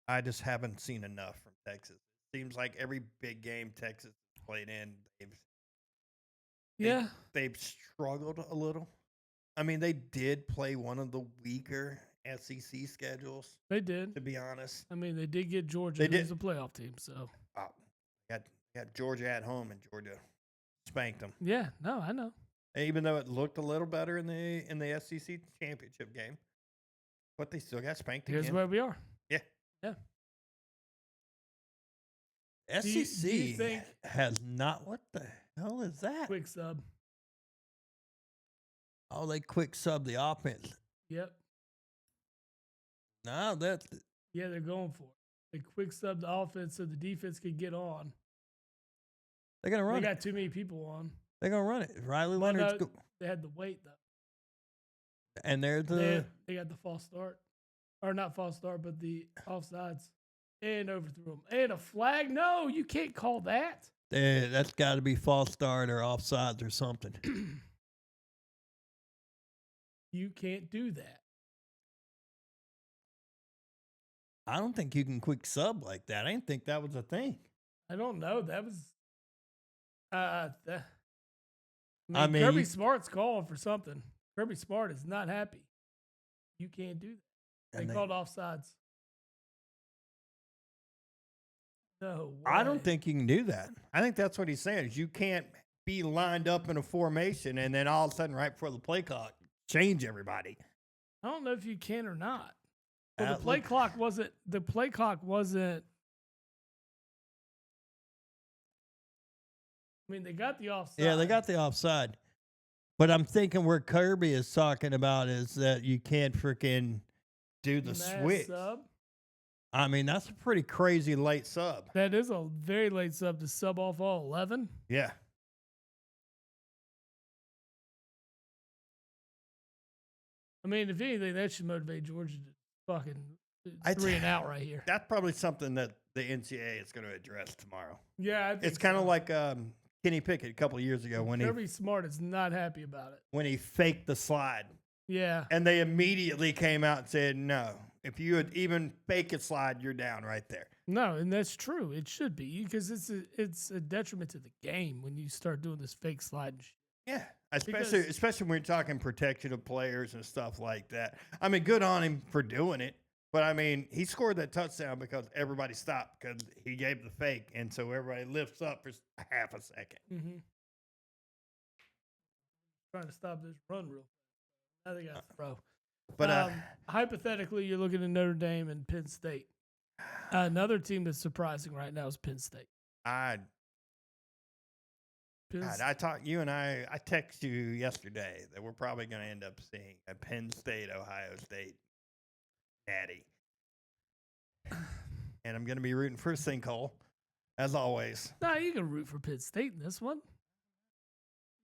I just haven't seen enough from Texas. Seems like every big game Texas played in, they've struggled a little. I mean, they did play one of the weaker SEC schedules. They did, to be honest. I mean, they did get Georgia, who's a playoff team. So got Georgia at home, and Georgia spanked them. Yeah, no, I know. Even though it looked a little better in the SEC championship game, but they still got spanked. Here's again. where we are. Yeah. SEC do you think has not. What the hell is that? Quick sub. Oh, they quick sub the offense. Yep. No, that's. Yeah, they're going for it. They quick sub the offense so the defense could get on. They're going to run They got too many people on. They're going to run it. Riley Leonard's they had the weight, though. And they're they got the false start. Or not false start, but the offsides. And overthrew them. And a flag? No, you can't call that. That's got to be false start or offsides or something. You can't do that. I don't think you can quick sub like that. I didn't think that was a thing. I don't know. That was. I mean, Kirby Smart's calling for something. Kirby Smart is not happy. You can't do that. They called offsides. No way. I don't think you can do that. I think that's what he's saying. Is you can't be lined up in a formation and then all of a sudden, right before the play clock, change everybody. I don't know if you can or not. Well, the play clock wasn't. The play clock wasn't. I mean, they got the offside. Yeah, they got the offside. But I'm thinking where Kirby is talking about is that you can't freaking do the Mass switch. sub. I mean, that's a pretty crazy late sub. That is a very late sub to sub off all 11. Yeah. I mean, if anything, that should motivate Georgia to fucking I 3 and out right here. That's probably something that the NCAA is going to address tomorrow. Yeah, I think It's kind of so. like Kenny Pickett a couple of years ago when Kirby Smart is not happy about it. he faked the slide, Yeah. and they immediately came out and said, "No, if you would even fake a slide, you're down right there." No, and that's true. It should be because it's a detriment to the game when you start doing this fake slide and shit. Yeah, Because- especially when you're talking protection of players and stuff like that. I mean, good on him for doing it, but I mean, he scored that touchdown because everybody stopped because he gave the fake, and so everybody lifts up for half a second. Mm-hmm. Trying to stop this run real fast. I think I throw. But Hypothetically, you're looking at Notre Dame and Penn State. Another team that's surprising right now is Penn State. I talked you and I texted you yesterday that we're probably going to end up seeing a Penn State, Ohio State natty. And I'm going to be rooting for a sinkhole, as always. Nah, you can root for Penn State in this one.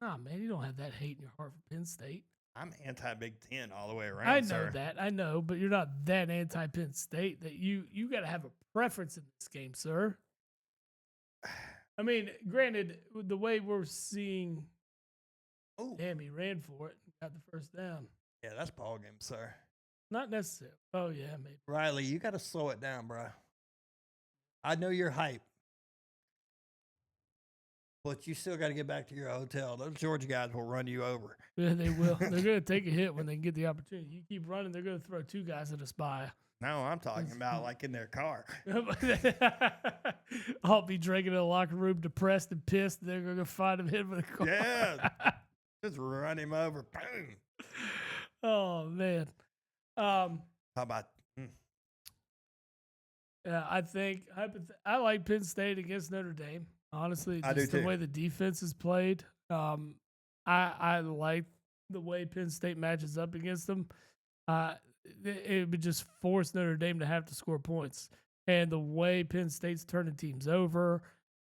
Nah, man, you don't have that hate in your heart for Penn State. I'm anti-Big Ten all the way around, I know sir. that. I know, but you're not that anti-Penn State that you got to have a preference in this game, sir. I mean, granted, the way we're seeing, Oh, damn, he ran for it, got the first down. yeah, that's ball game, sir. Not necessary. Oh yeah, maybe. Riley, you got to slow it down, bro. I know you're hype, but you still got to get back to your hotel. Those Georgia guys will run you over. Yeah, they will. They're going to take a hit when they get the opportunity. You keep running, they're going to throw 2 guys at a spy. No, I'm talking about like in their car. I'll be drinking in the locker room, depressed and pissed. They're going to find him hit with a car. Yeah. Just run him over. Boom. Oh man. How about Yeah, I think I like Penn State against Notre Dame. Honestly, I do just the too. way the defense is played. I like the way Penn State matches up against them. It would just force Notre Dame to have to score points, and the way Penn State's turning teams over,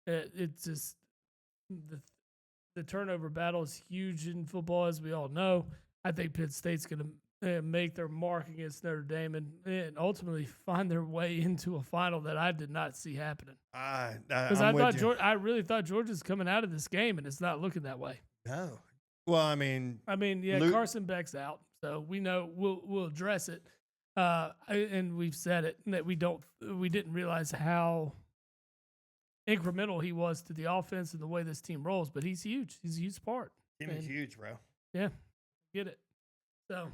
it's just the turnover battle is huge in football, as we all know. I think Penn State's going to make their mark against Notre Dame and ultimately find their way into a final that I did not see happening. Because I really thought Georgia's coming out of this game, and it's not looking that way. No. Well, I mean, Yeah, Carson Beck's out, so we know we'll address it. And we've said it that we didn't realize how incremental he was to the offense and the way this team rolls. But he's huge. He's a huge part. Jimmy's huge, bro. Yeah, get it. So,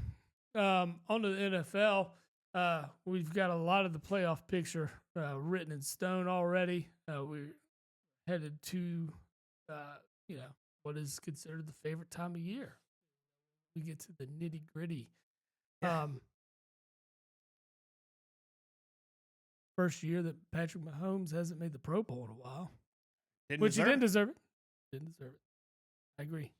on to the NFL. We've got a lot of the playoff picture written in stone already. We're headed to, what is considered the favorite time of year. We get to the nitty gritty. Yeah. First year that Patrick Mahomes hasn't made the Pro Bowl in a while, He he didn't deserve it. Didn't deserve it. I agree.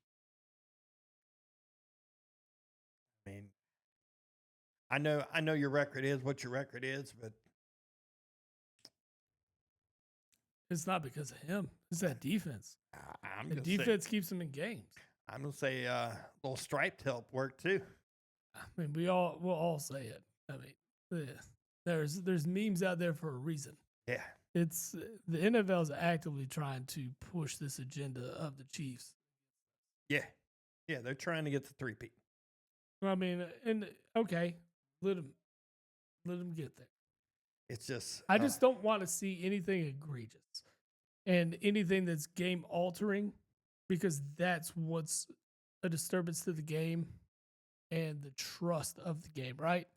I mean, I know your record is what your record is, but It's not because of him. It's that defense. I'm The gonna say, defense keeps them in games. I'm gonna say little striped help work too. I mean, we'll all say it. I mean, there's memes out there for a reason. Yeah. It's the NFL is actively trying to push this agenda of the Chiefs. Yeah. Yeah, they're trying to get the 3-peat. I mean, and okay, let them get there. It's just I just don't want to see anything egregious and anything that's game altering, because that's what's a disturbance to the game and the trust of the game, right?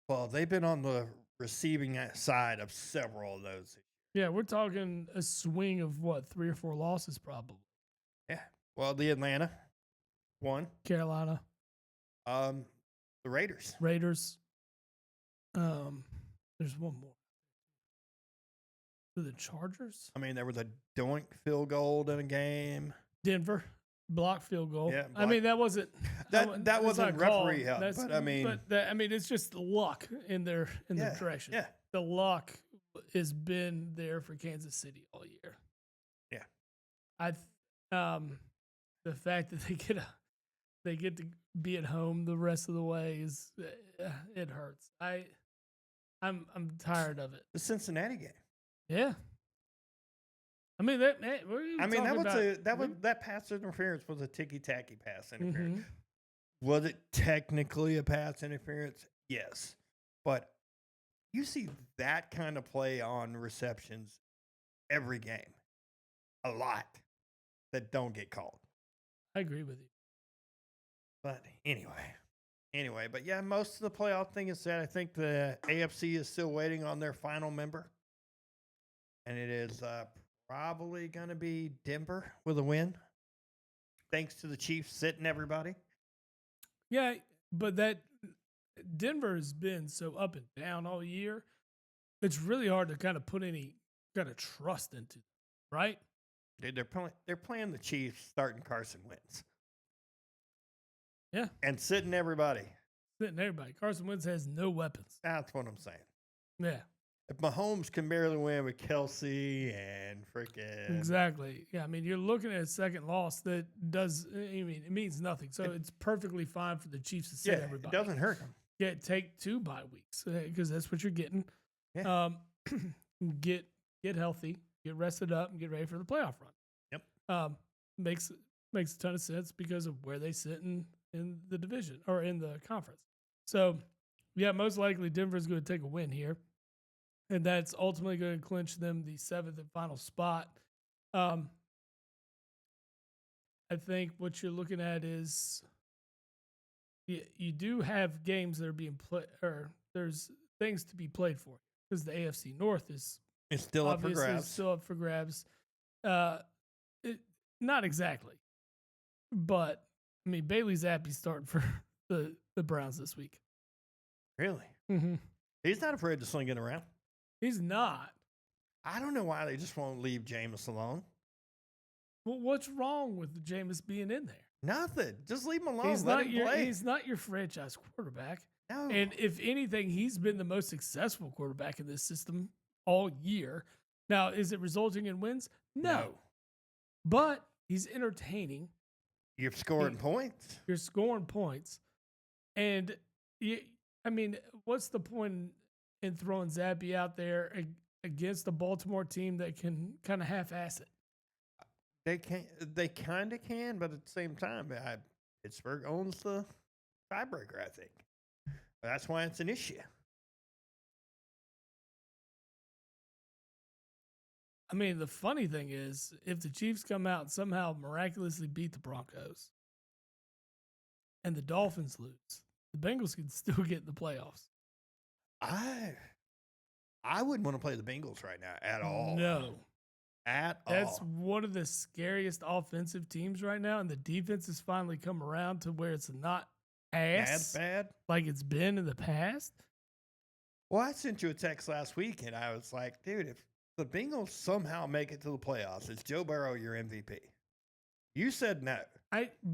well, they've been on the receiving side of several of those. Yeah, we're talking a swing of what, 3 or 4 losses probably. Yeah. Well, the Atlanta one. Carolina, The Raiders. Raiders. There's one more. The Chargers, I mean, there was a doink field goal in a game. Denver. block field goal. Yeah, I mean, that wasn't that that's wasn't not a call. referee help, but I mean, I mean, it's just luck in their direction. Yeah. The luck has been there for Kansas City all year. Yeah. The fact that they get to be at home the rest of the way is it hurts. I'm tired of it. The Cincinnati game. Yeah. I mean that pass interference was a ticky tacky pass interference. Was it technically a pass interference? Yes, but you see that kind of play on receptions every game, a lot that don't get called. I agree with you. But anyway, but yeah, most of the playoff thing is that I think the AFC is still waiting on their final member, and it is probably going to be Denver with a win, thanks to the Chiefs sitting everybody. Yeah, but that Denver has been so up and down all year. It's really hard to kind of put any kind of trust into them, right? Dude, they're playing the Chiefs, starting Carson Wentz. Yeah, and sitting everybody. Carson Wentz has no weapons. That's what I'm saying. Yeah. If Mahomes can barely win with Kelsey and freaking exactly, yeah. I mean, you're looking at a second loss that it means nothing. So it's perfectly fine for the Chiefs to sit everybody. It doesn't hurt them. Yeah, take 2 bye weeks because that's what you're getting. Yeah. Get healthy, get rested up, and get ready for the playoff run. Yep. Makes a ton of sense because of where they sit in the division or in the conference. So, yeah, most likely Denver's going to take a win here. And that's ultimately going to clinch them the 7th and final spot. I think what you're looking at is you do have games that are being played, or there's things to be played for because the AFC North is still up for grabs. Still up for grabs. Not exactly, but I mean Bailey Zappe's starting for the Browns this week. Really? Mm-hmm. He's not afraid to sling it around. He's not. I don't know why they just won't leave Jameis alone. Well, what's wrong with Jameis being in there? Nothing. Just leave him alone. He's Let him play. He's not your franchise quarterback. No. And if anything, he's been the most successful quarterback in this system all year. Now, is it resulting in wins? No. But he's entertaining. You're scoring points. You're scoring points. And, I mean, what's the point in throwing Zappe out there against a Baltimore team that can kind of half-ass it? They kind of can, but at the same time, Pittsburgh owns the tiebreaker, I think. That's why it's an issue. I mean, the funny thing is, if the Chiefs come out and somehow miraculously beat the Broncos and the Dolphins lose, the Bengals can still get in the playoffs. I wouldn't want to play the Bengals right now at all. No. That's all. one of the scariest offensive teams right now, and the defense has finally come around to where it's not as bad like it's been in the past. Well, I sent you a text last week, and I was like, dude, if the Bengals somehow make it to the playoffs, is Joe Burrow your MVP? You said no.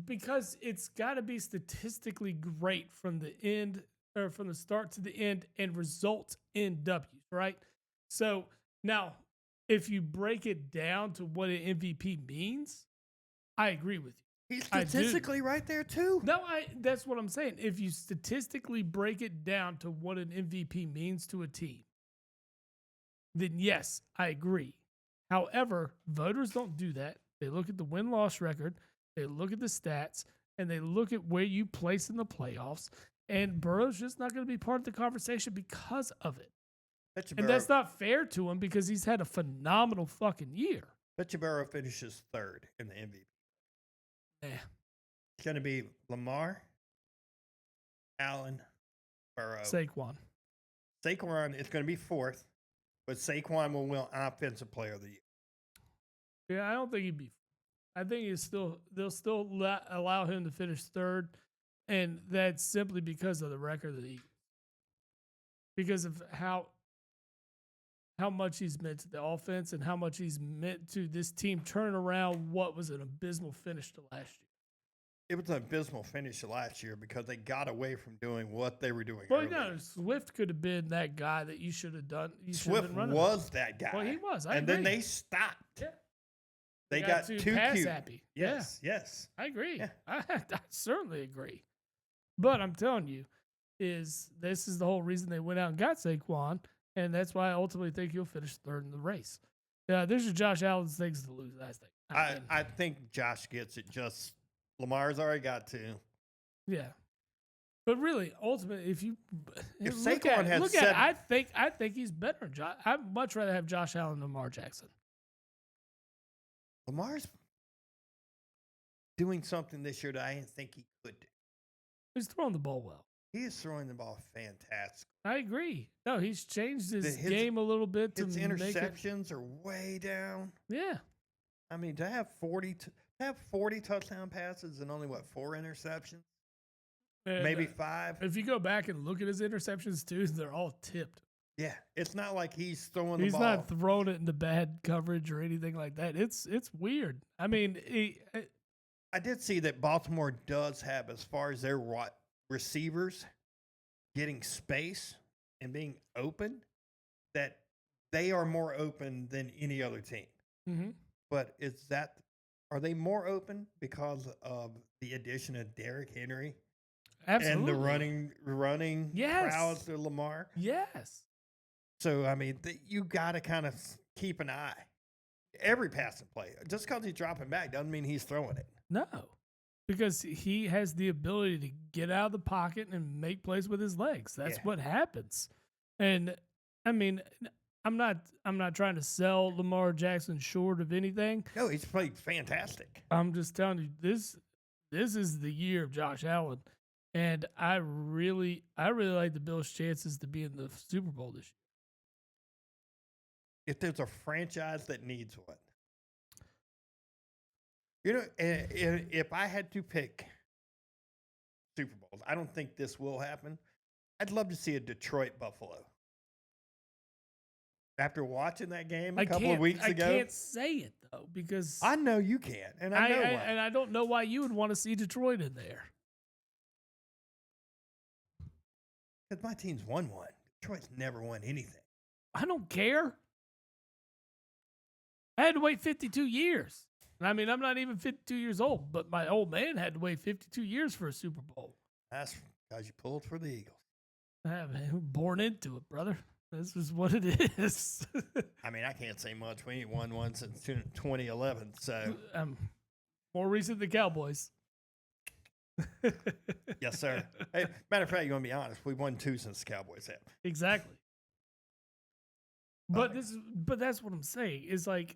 Because it's got to be statistically great from the end or from the start to the end and result in W's, right? So now, if you break it down to what an MVP means, I agree with you. He's statistically right there too. No, that's what I'm saying. If you statistically break it down to what an MVP means to a team, then yes, I agree. However, voters don't do that. They look at the win-loss record, they look at the stats, and they look at where you place in the playoffs. And Burrow's just not going to be part of the conversation because of it. And that's not fair to him because he's had a phenomenal fucking year. Bet you Burrow finishes third in the MVP. Yeah. It's going to be Lamar, Allen, Burrow. Saquon is going to be fourth, but Saquon will win Offensive Player of the Year. Yeah, I don't think he'd be. I think they'll still allow him to finish third, and that's simply because of the record of the Eagles. Because of how how much he's meant to the offense and how much he's meant to this team turning around what was an abysmal finish to last year. It was an abysmal finish last year because they got away from doing what they were doing Well, earlier. no, Swift could have been that guy that you should have done. Swift was that guy. Well, he was. I and agree. then they stopped. Yeah. They got too too pass cute. happy. Yes, yes. I agree. Yeah. I certainly agree. But I'm telling you, this is the whole reason they went out and got Saquon, and that's why I ultimately think he'll finish third in the race. There's your Josh Allen's things to lose, I think. I think Josh gets it. Just Lamar's already got two. Yeah. But really, ultimately, if Saquon I think he's better. I'd much rather have Josh Allen than Lamar Jackson. Lamar's doing something this year that I didn't think he could do. He's throwing the ball well. He is throwing the ball fantastic. I agree. No, he's changed his game a little bit to his make interceptions are way down. Yeah. I mean, to have 40 touchdown passes and only 4 interceptions, And, maybe 5. If you go back and look at his interceptions too, they're all tipped. Yeah, it's not like he's throwing the ball. He's not throwing it into bad coverage or anything like that. It's weird. I mean, I did see that Baltimore does have, as far as their receivers getting space and being open, that they are more open than any other team. mm-hmm. But are they more open because of the addition of Derrick Henry Absolutely. and the running prowess of Lamar? Yes. So, I mean, you got to kind of keep an eye. Every passing play. Just because he's dropping back doesn't mean he's throwing it. No. Because he has the ability to get out of the pocket and make plays with his legs. That's what happens. And, I mean, I'm not trying to sell Lamar Jackson short of anything. No, he's played fantastic. I'm just telling you, this is the year of Josh Allen. And I really like the Bills' chances to be in the Super Bowl this year. If there's a franchise that needs one, if I had to pick Super Bowls, I don't think this will happen. I'd love to see a Detroit Buffalo. After watching that game a couple of weeks ago, I can't say it though because I know you can't, and I know why. And I don't know why you would want to see Detroit in there. Because my team's won one. Detroit's never won anything. I don't care. I had to wait 52 years. I mean, I'm not even 52 years old, but my old man had to wait 52 years for a Super Bowl. That's because you pulled for the Eagles. Born into it, brother. This is what it is. I mean, I can't say much. We ain't won one since 2011, so. More recent than Cowboys. Yes, sir. Hey, matter of fact, you want to be honest, we won 2 since the Cowboys have. Exactly. But that's what I'm saying. Is like,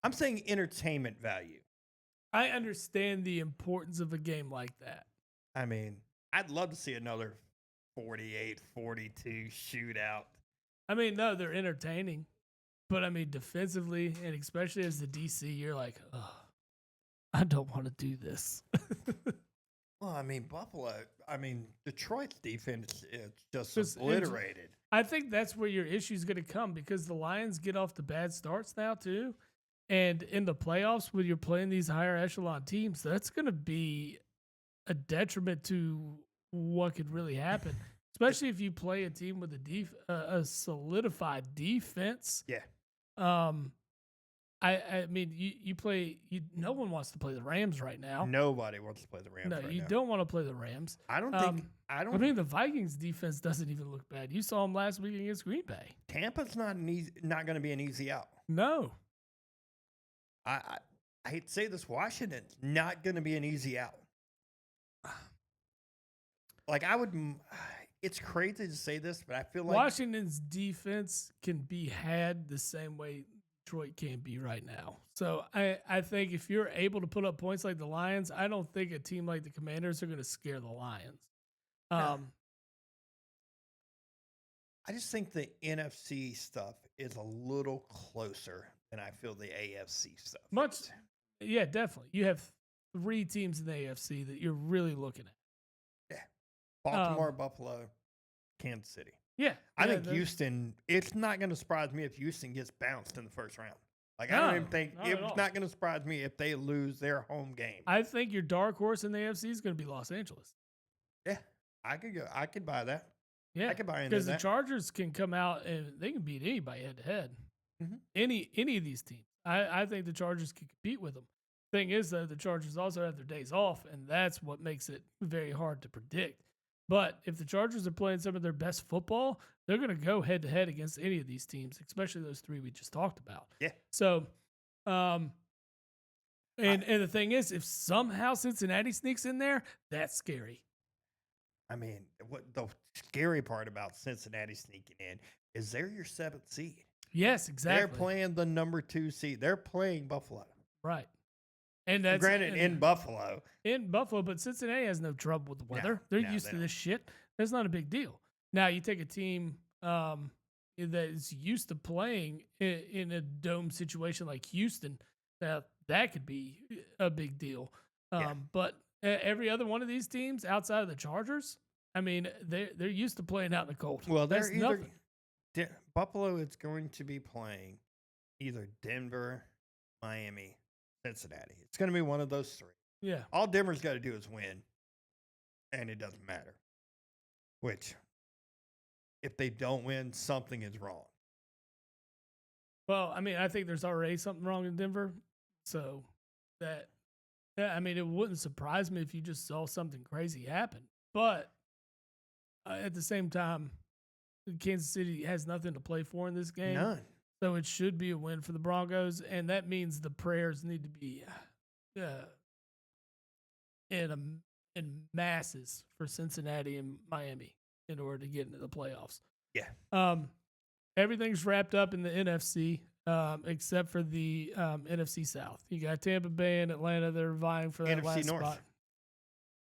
I'm saying entertainment value. I understand the importance of a game like that. I mean, I'd love to see another 48-42 shootout. I mean, no, they're entertaining. But I mean, defensively, and especially as the DC, you're like, oh, I don't want to do this. Well, I mean, Detroit's defense is just obliterated. I think that's where your issue is going to come because the Lions get off the bad starts now, too. And in the playoffs, when you're playing these higher echelon teams, that's going to be a detriment to what could really happen, especially if you play a team with a solidified defense. Yeah. I mean, no one wants to play the Rams right now. Nobody wants to play the Rams. No, you don't want to play the Rams. I mean, the Vikings defense doesn't even look bad. You saw them last week against Green Bay. Tampa's not going to be an easy out. No. I hate to say this, Washington's not going to be an easy out. Like it's crazy to say this, but I feel like Washington's defense can be had the same way Detroit can be right now. So I think if you're able to put up points like the Lions, I don't think a team like the Commanders are going to scare the Lions. I just think the NFC stuff is a little closer than I feel the AFC stuff. Yeah, definitely. You have 3 teams in the AFC that you're really looking at. Yeah. Baltimore, Buffalo, Kansas City. Yeah, I yeah, think Houston. It's not going to surprise me if Houston gets bounced in the first round. Like I don't even No, think not at all. it's not going to surprise me if they lose their home game. I think your dark horse in the AFC is going to be Los Angeles. Yeah, I could go. I could buy that. Yeah, I could buy into because the that. Chargers can come out and they can beat anybody head to head. Mhm. Any of these teams. I think the Chargers can compete with them. Thing is, though, the Chargers also have their days off, and that's what makes it very hard to predict. But if the Chargers are playing some of their best football, they're going to go head to head against any of these teams, especially those three we just talked about. Yeah. So, and the thing is, if somehow Cincinnati sneaks in there, that's scary. I mean, what the scary part about Cincinnati sneaking in is they're your 7th seed. Yes, exactly. They're playing the number 2 seed. They're playing Buffalo. Right. And that's Granted, in Buffalo. In Buffalo, but Cincinnati has no trouble with the weather. They're used to this shit. That's not a big deal. Now, you take a team that is used to playing in a dome situation like Houston, that could be a big deal. But every other one of these teams outside of the Chargers, I mean, they're used to playing out in the cold. Well, That's nothing. Buffalo is going to be playing either Denver, Miami, Cincinnati. It's going to be one of those three. Yeah. All Denver's got to do is win, and it doesn't matter. Which, if they don't win, something is wrong. Well, I mean, I think there's already something wrong in Denver. So I mean, it wouldn't surprise me if you just saw something crazy happen. But at the same time, Kansas City has nothing to play for in this game. None. So it should be a win for the Broncos. And that means the prayers need to be in masses for Cincinnati and Miami in order to get into the playoffs. Yeah. Everything's wrapped up in the NFC, except for the NFC South. You got Tampa Bay and Atlanta. They're vying for that NFC last North spot.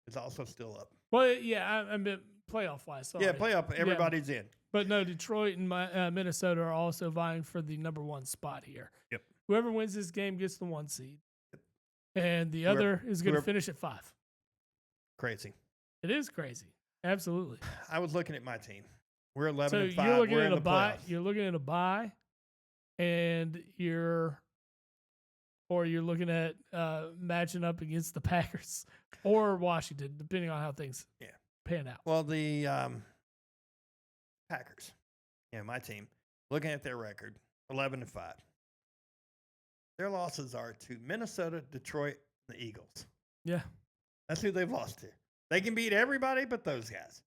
It's also still up. Well, yeah, I meant playoff-wise. Sorry. Yeah, playoff. Everybody's in. But no, Detroit and Minnesota are also vying for the number 1 spot here. Yep. Whoever wins this game gets the 1 seed. Yep. And the other is going to finish at 5. Crazy. It is crazy. Absolutely. I was looking at my team. We're 11-5. So you're looking at a bye. You're looking at a bye, and you're looking at matching up against the Packers or Washington, depending on how things pan out. Well, the Packers, my team, looking at their record, 11-5. Their losses are to Minnesota, Detroit, and the Eagles. Yeah. That's who they've lost to. They can beat everybody but those guys,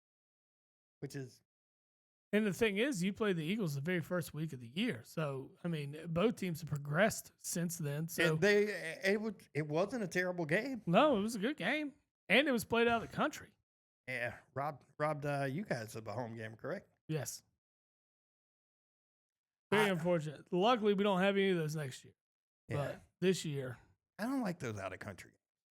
which is. And the thing is, you played the Eagles the very first week of the year. So, I mean, both teams have progressed since then. So it wasn't a terrible game. No, it was a good game. And it was played out of the country. Yeah. Robbed you guys of a home game, correct? Yes. Very unfortunate. Luckily, we don't have any of those next year. Yeah. But this year. I don't like those out of country.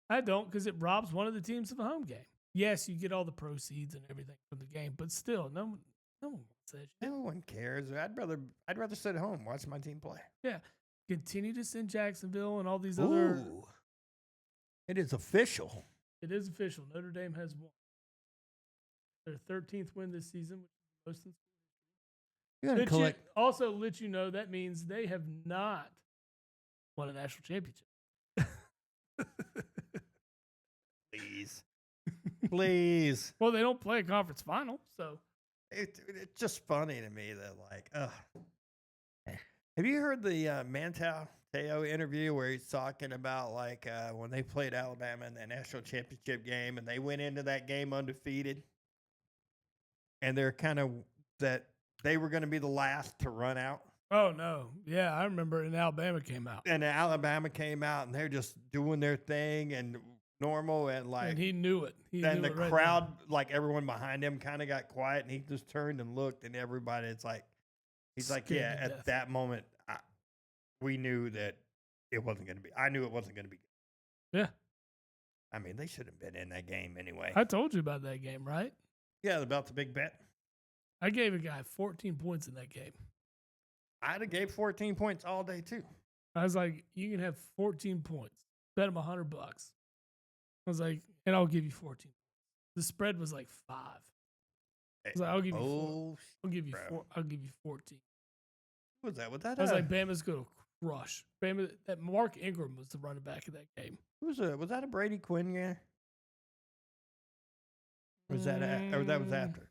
I don't, because it robs one of the teams of a home game. Yes, you get all the proceeds and everything from the game, but still, no one wants that shit. No one cares. I'd rather sit at home, watch my team play. Yeah. Continue to send Jacksonville and all these other. It is official. It is official. Notre Dame has won. Their 13th win this season, which is the most in school history. Also, let you know that means they have not won a national championship. Please. Well, they don't play a conference final, so. It's just funny to me that, have you heard the Manti Te'o interview where he's talking about, when they played Alabama in that national championship game and they went into that game undefeated? And they're kind of that they were going to be the last to run out. Oh, no. Yeah, I remember and Alabama came out. And Alabama came out, and they're just doing their thing and normal. And he knew it. Then the crowd, everyone behind him kind of got quiet, and he just turned and looked, and everybody, he's like, yeah, at that moment, we knew that it wasn't going to be. I knew it wasn't going to be good. Yeah. I mean, they should have been in that game anyway. I told you about that game, right? Yeah, about the big bet. I gave a guy 14 points in that game. I'd have gave 14 points all day, too. I was like, you can have 14 points. Bet him $100. I was like, and I'll give you 14. The spread was 5. was like, I'll give you Oh, I'll give you bro. 4. I'll give you 14. what was that? Was that I was like, Bama's gonna crush. Bama. That Mark Ingram was the running back of that game. was that a Brady Quinn year? Or was that or that was Mm, after?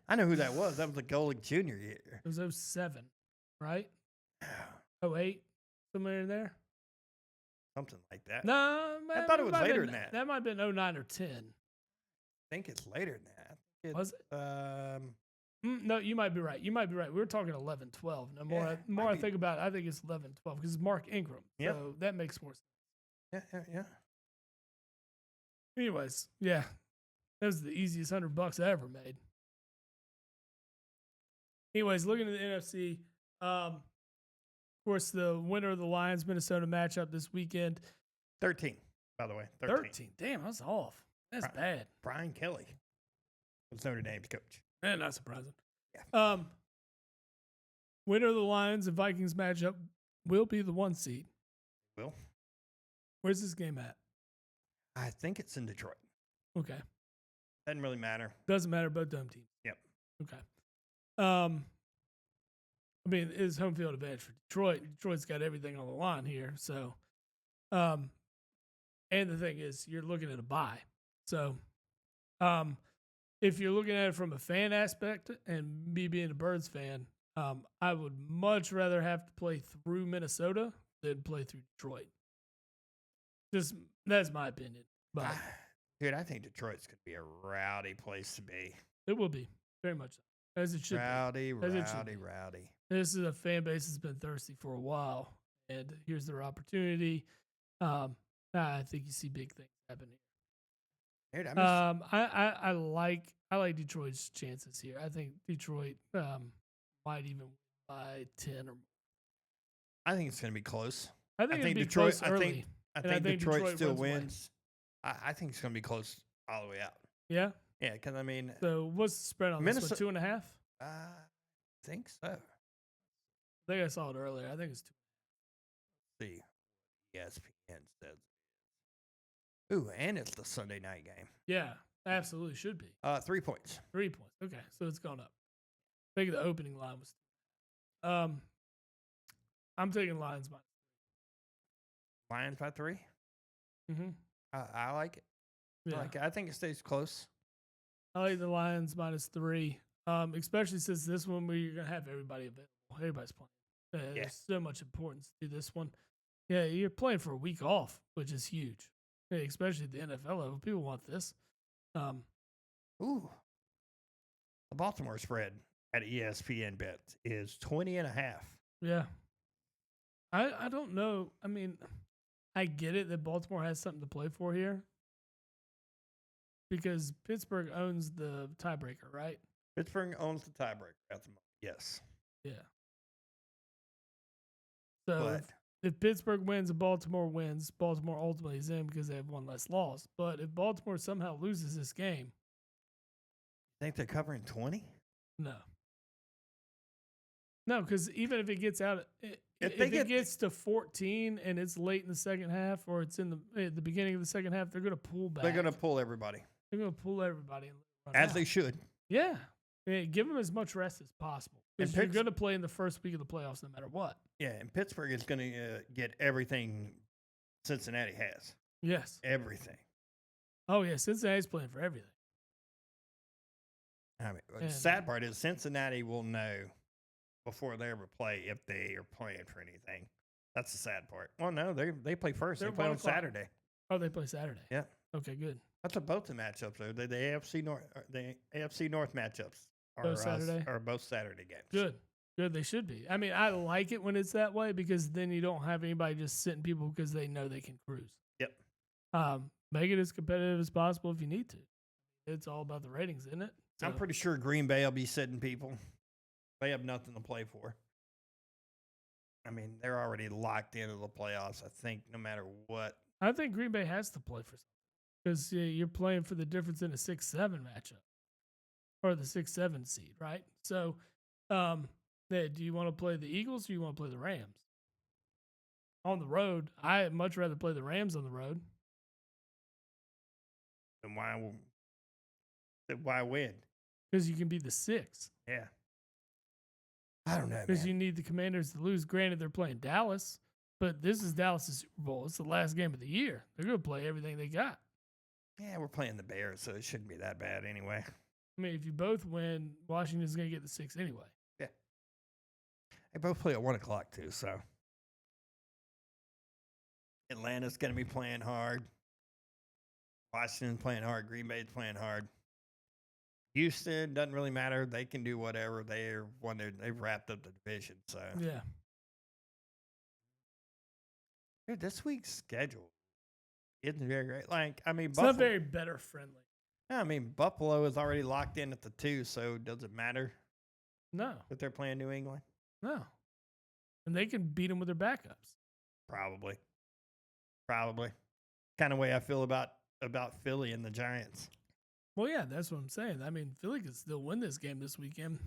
I know who that was. That was the Golick Jr. year. It was 07, right? 08, somewhere in there. Something like that. No, I thought it was later than that. That might have been 09 or 10. I think it's later than that. Was it? No, you might be right. We were talking 11, 12. No, more I think about it, I think it's 11, 12 because it's Mark Ingram. Yep. So that makes more sense. Yeah. Anyways, yeah. That was the easiest $100 I ever made. Anyways, looking at the NFC, of course, the winner of the Lions Minnesota matchup this weekend. 13, by the way. 13. Damn, that's off. That's bad. Brian Kelly was Notre Dame's coach. Man, not surprising. Yeah. Winner of the Lions and Vikings matchup will be the 1 seed. Will. Where's this game at? I think it's in Detroit. Okay. Doesn't really matter. Doesn't matter, both dome teams. Yep. Okay. I mean, it's home field advantage for Detroit. Detroit's got everything on the line here. So, and the thing is, you're looking at a bye. So, if you're looking at it from a fan aspect and me being a Birds fan, I would much rather have to play through Minnesota than play through Detroit. Just that's my opinion. But dude, I think Detroit's going to be a rowdy place to be. it will be very much so, as it should Rowdy. be. This is a fan base that's been thirsty for a while, and here's their opportunity. I think you see big things happen here. Dude, I like Detroit's chances here. I think Detroit might even win by 10 or more. I think it's going to be close. I think it'd be Detroit. close early. I think Detroit still wins. wins. I think it's going to be close all the way out. Yeah. Yeah, because I mean, So what's the spread on Minnesota- this one? 2.5. I think so. I think I saw it earlier. I think it's 2. Let's see, ESPN says. Ooh, and it's the Sunday night game. Yeah, absolutely should be. 3 points. 3 points. Okay, so it's gone up. I think the opening line was. I'm taking Lions by. Lions by 3. Mm-hmm. I like it. Yeah, I like it. I think it stays close. I like the Lions -3. Especially since this one where you're gonna have everybody available. Everybody's playing. Yeah. There's so much importance to this one. Yeah, you're playing for a week off, which is huge. Yeah, especially at the NFL level. People want this. Ooh. The Baltimore spread at ESPN bets is 20.5. Yeah. I don't know. I mean, I get it that Baltimore has something to play for here because Pittsburgh owns the tiebreaker, right? Pittsburgh owns the tiebreaker at the moment. Yes. Yeah. So But if Pittsburgh wins and Baltimore wins, Baltimore ultimately is in because they have one less loss. But if Baltimore somehow loses this game, think they're covering 20? no. No, because even if it gets out, if it gets to 14 and it's late in the second half or it's in at the beginning of the second half, they're going to pull back. They're going to pull everybody. They're going to pull everybody. And run As out. they should. Yeah. Give them as much rest as possible. Because And you're going to play in the first week of the playoffs no matter what. Yeah, and Pittsburgh is going to get everything Cincinnati has. Yes. Everything. Oh, yeah. Cincinnati's playing for everything. I mean, the And- sad part is Cincinnati will know before they ever play if they are playing for anything. That's the sad part. Well, no, they play first. They're They play 1 on o'clock. Saturday. Oh, they play Saturday. Yeah. Okay, good. That's what both the matchups are. The AFC North matchups Both Saturday? are both Saturday games. Good. Good. They should be. I mean, I like it when it's that way because then you don't have anybody just sitting people because they know they can cruise. Yep. Make it as competitive as possible if you need to. It's all about the ratings, isn't it? I'm pretty sure Green Bay will be sitting people. They have nothing to play for. I mean, they're already locked into the playoffs, I think, no matter what. I think Green Bay has to play for something because you're playing for the difference in a 6-7 matchup or the 6-7 seed, right? So, do you want to play the Eagles or do you want to play the Rams? On the road, I'd much rather play the Rams on the road. Then why win? because you can be the 6. Yeah. I don't know, Because man. you need the Commanders to lose. Granted, they're playing Dallas, but this is Dallas' Super Bowl. It's the last game of the year. They're going to play everything they got. Yeah, we're playing the Bears, so it shouldn't be that bad anyway. I mean, if you both win, Washington's going to get the 6 anyway. Yeah. They both play at 1 o'clock, too, so. Atlanta's going to be playing hard. Washington's playing hard. Green Bay's playing hard. Houston, doesn't really matter. They can do whatever. They've wrapped up the division, so. Yeah. Dude, this week's schedule isn't very great. Like, I mean, It's not very better friendly. I mean, Buffalo is already locked in at the 2, so does it matter No. that they're playing New England? No. And they can beat them with their backups. Probably. Kind of way I feel about Philly and the Giants. Well, yeah, that's what I'm saying. I mean, Philly could still win this game this weekend.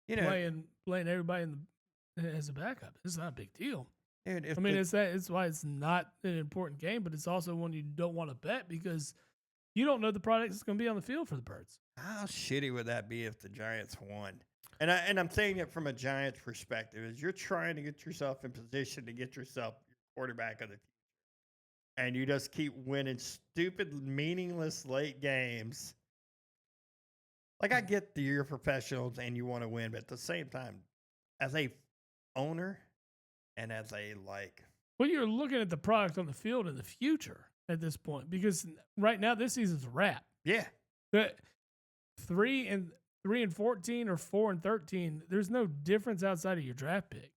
You know, Playing everybody as a backup. It's not a big deal. dude, I mean, it's why it's not an important game, but it's also one you don't want to bet because you don't know the product that's going to be on the field for the Birds. how shitty would that be if the Giants won? And I'm saying it from a Giants perspective, is you're trying to get yourself in position to get yourself your quarterback of the future. And you just keep winning stupid, meaningless late games. Like, I get that you're professionals and you want to win, but at the same time, as a owner and as a, like, Well, you're looking at the product on the field in the future at this point because right now this season's a wrap. yeah, But 3-14 or 4-13, there's no difference outside of your draft pick.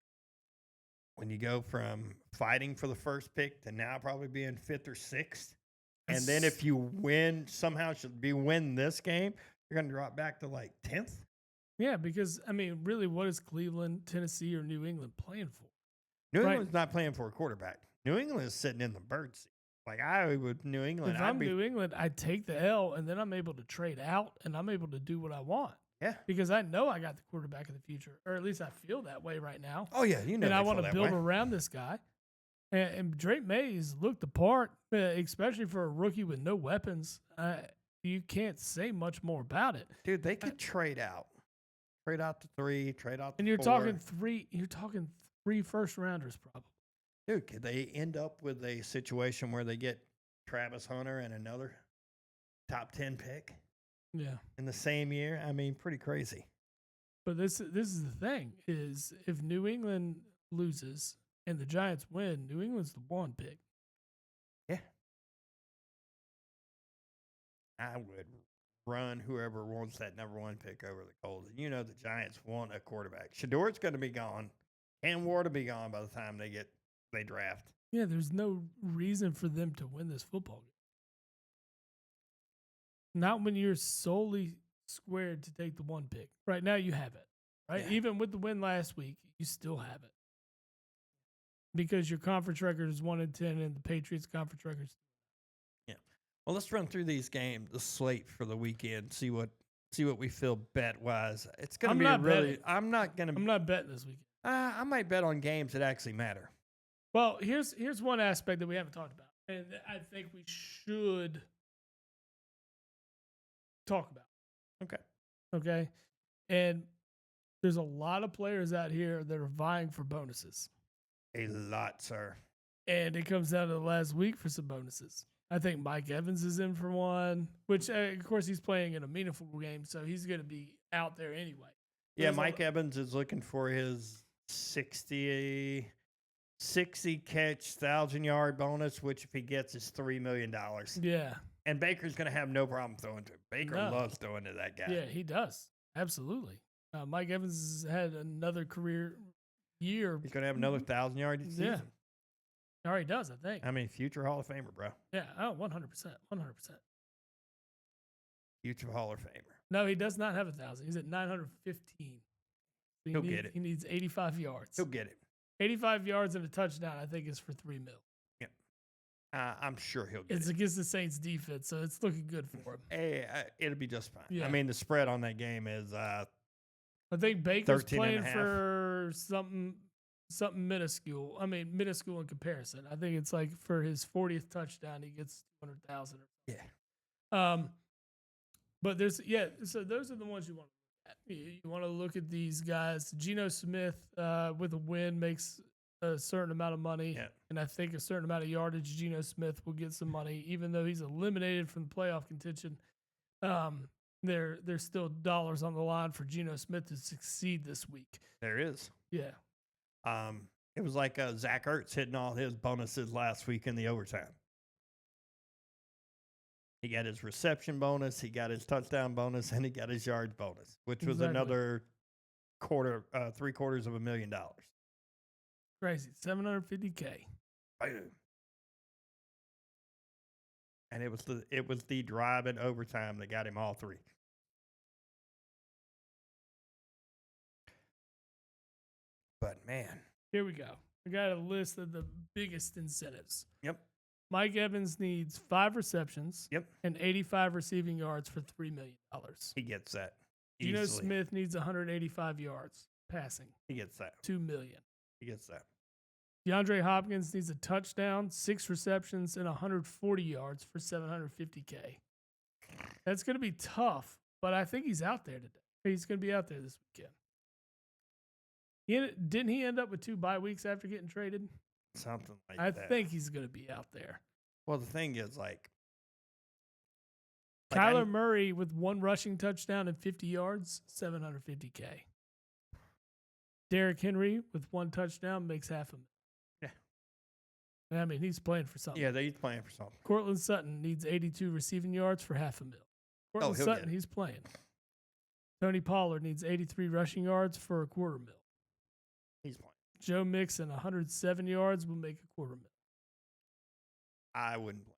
when you go from fighting for the first pick to now probably being 5th or 6th, and then if you win, somehow win this game, you're going to drop back to like 10th. Yeah, because I mean, really, what is Cleveland, Tennessee, or New England playing for? New Right. England's not playing for a quarterback. New England is sitting in the bird seat. Like, I would New England. If I'm New England, I take the L, and then I'm able to trade out, and I'm able to do what I want yeah. because I know I got the quarterback of the future, or at least I feel that way right now. Oh yeah, you know. And I want want to build around this guy. And Drake Mays looked the part, especially for a rookie with no weapons. You can't say much more about it. Dude, they could trade out the 3, trade out the And you're 4. talking three first rounders probably. Dude, could they end up with a situation where they get Travis Hunter and another top 10 pick Yeah. in the same year? I mean, pretty crazy. But this is the thing is if New England loses and the Giants win, New England's the 1 pick. Yeah. I would run whoever wants that number 1 pick over the Colts. You know the Giants want a quarterback. Shador's going to be gone. And Ward will be gone by the time they draft. Yeah, there's no reason for them to win this football game. Not when you're solely squared to take the 1 pick. Right now you have it. Right? Yeah. Even with the win last week, you still have it. Because your conference record is 1-10 and the Patriots conference record. Well, let's run through these games, the slate for the weekend, see what we feel bet wise. It's going to be not really. betting. I'm not going to. I'm not betting this weekend. I might bet on games that actually matter. Well, here's one aspect that we haven't talked about, and I think we should talk about. Okay, and there's a lot of players out here that are vying for bonuses, A lot, sir. and it comes down to the last week for some bonuses. I think Mike Evans is in for one, which of course he's playing in a meaningful game, so he's going to be out there anyway. Yeah, There's Mike Evans is looking for his 60 catch, 1,000-yard bonus, which if he gets is $3 million. Yeah, And Baker's going to have no problem throwing to him. Baker No. loves throwing to that guy. yeah, he does absolutely. Mike Evans has had another career year. He's going to have another 1,000-yard season. Yeah. He already does, I think. I mean, future Hall of Famer, bro. Yeah, 100%. Future Hall of Famer. No, he does not have 1,000. He's at 915. So He'll get it. He needs 85 yards. He'll get it. 85 yards and a touchdown, I think, is for $3 million. I'm sure he'll get It's it. against the Saints defense, so it's looking good for him. Hey, it'll be just fine. Yeah. I mean, the spread on that game is I think Baker's 13 and playing a half. for something minuscule. I mean, minuscule in comparison. I think it's like for his 40th touchdown, he gets 200,000. Yeah. But so those are the ones you want. You want to look at these guys. Geno Smith with a win makes a certain amount of money, Yeah. and I think a certain amount of yardage. Geno Smith will get some money, even though he's eliminated from the playoff contention. There's still dollars on the line for Geno Smith to succeed this week. There is. Yeah, It was like Zach Ertz hitting all his bonuses last week in the overtime. He got his reception bonus, he got his touchdown bonus, and he got his yards bonus, which was Exactly. another $750,000. crazy. $750K. Boom. And it was the drive in overtime that got him all three. But man, Here we go. I got a list of the biggest incentives. yep, Mike Evans needs 5 receptions yep, and 85 receiving yards for $3 million. he gets that. Geno Easily. Smith needs 185 yards passing, He gets that. $2 million. He gets that. DeAndre Hopkins needs a touchdown, 6 receptions, and 140 yards for $750K. That's going to be tough, but I think he's out there today. He's going to be out there this weekend. Didn't he end up with 2 bye weeks after getting traded? Something like I that. think he's going to be out there. Well, the thing is, like Kyler Murray with 1 rushing touchdown and 50 yards, $750K. Derrick Henry with 1 touchdown makes $500,000. Yeah. I mean, he's playing for something. Yeah, he's playing for something. Cortland Sutton needs 82 receiving yards for $500,000. Cortland he'll Sutton, get it. he's playing. Tony Pollard needs 83 rushing yards for $250,000. He's playing. Joe Mixon, 107 yards will make $250,000. I wouldn't play.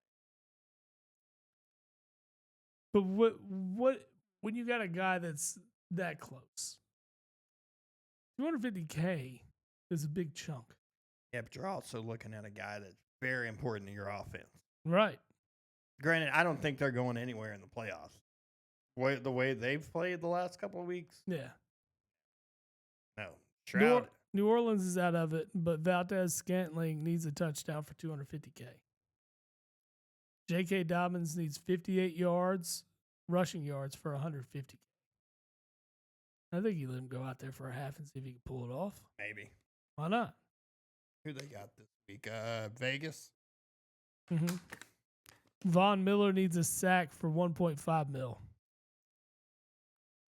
But what when you got a guy that's that close, $250K is a big chunk, Yeah, but you're also looking at a guy that's very important to your offense. right? Granted, I don't think they're going anywhere in the playoffs. The way they've played the last couple of weeks, Yeah. no. Stroud, New Orleans is out of it, but Valdez Scantling needs a touchdown for $250K. J.K. Dobbins needs 58 yards, rushing yards for $150K. I think you let him go out there for a half and see if he can pull it off. maybe. Why not? Who they got this week? Vegas. Mm-hmm. Von Miller needs a sack for $1.5 million.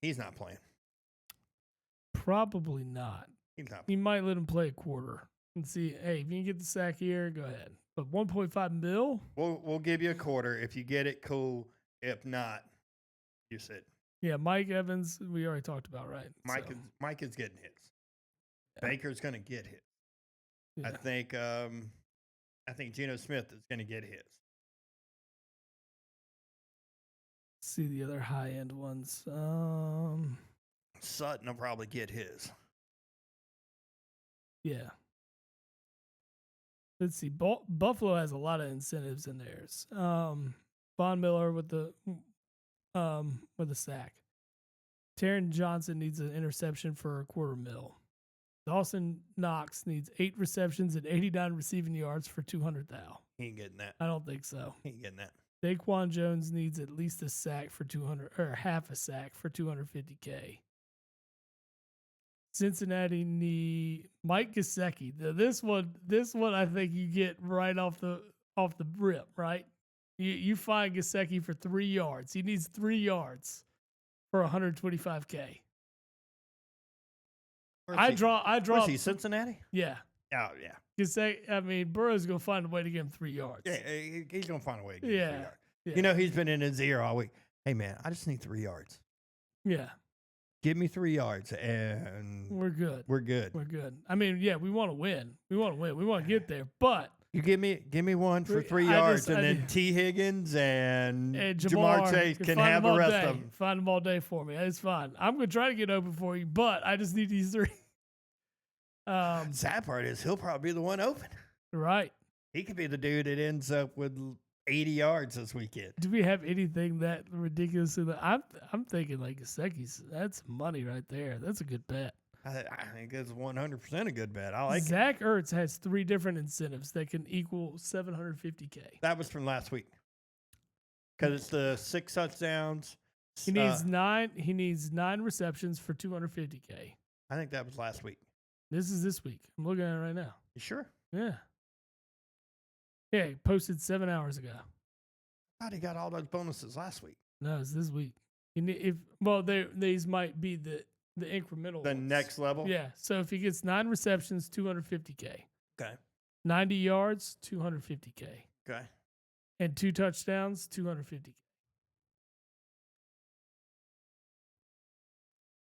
He's not playing. Probably not. He's not. You might let him play a quarter and see, hey, if you can get the sack here, go ahead. But $1.5 million? We'll give you a quarter. If you get it, cool. If not, you sit. Yeah, Mike Evans, we already talked about, right? So, Mike is getting his. Yeah. Baker's going to get his. yeah. I think Geno Smith is going to get his. See the other high end ones. Sutton will probably get his. Yeah. Let's see. Buffalo has a lot of incentives in theirs. Von Miller with the sack. Taron Johnson needs an interception for $250,000. Dawson Knox needs 8 receptions and 89 receiving yards for $200,000. He ain't getting that. I don't think so. He ain't getting that. Daquan Jones needs at least a sack for 200 or half a sack for $250K. Cincinnati need Mike Gesicki. This one I think you get right off the rip, right? You find Gesicki for 3 yards. He needs 3 yards for $125K. I draw. Where's he? Cincinnati? Yeah. Oh yeah. Gesicki, I mean, Burrow's gonna find a way to get him 3 yards. Yeah, he's gonna find a way to get 3 Yeah. yards. Yeah. You know, he's been in his ear all week. Hey man, I just need 3 yards. Yeah. Give me 3 yards and We're good. we're good. We're good. I mean, yeah, we want to win. We want to win. We want to get there. But You give me one for 3 I yards, just- and I then did- T. Higgins and Jamar Jamar Chase can find have them the all rest day. of them. Find them all day for me. It's fine. I'm gonna try to get open for you, but I just need these 3. Sad part is he'll probably be the one open. Right. He could be the dude that ends up with 80 yards this weekend. Do we have anything that ridiculous? I'm thinking like Gesicki's. That's money right there. That's a good bet. I think it's 100% a good bet. I like it. Zach Ertz has 3 different incentives that can equal $750K. That was from last week. Because it's the 6 touchdowns, He needs nine. He needs 9 receptions for 250K. I think that was last week. This is this week. I'm looking at it right now. You sure? Yeah. Yeah, he posted 7 hours ago. I thought he got all those bonuses last week. No, it's this week. These might be the incremental. The ones. next level. Yeah. So if he gets 9 receptions, 250K. Okay. 90 yards, 250K. Okay. And 2 touchdowns, 250K.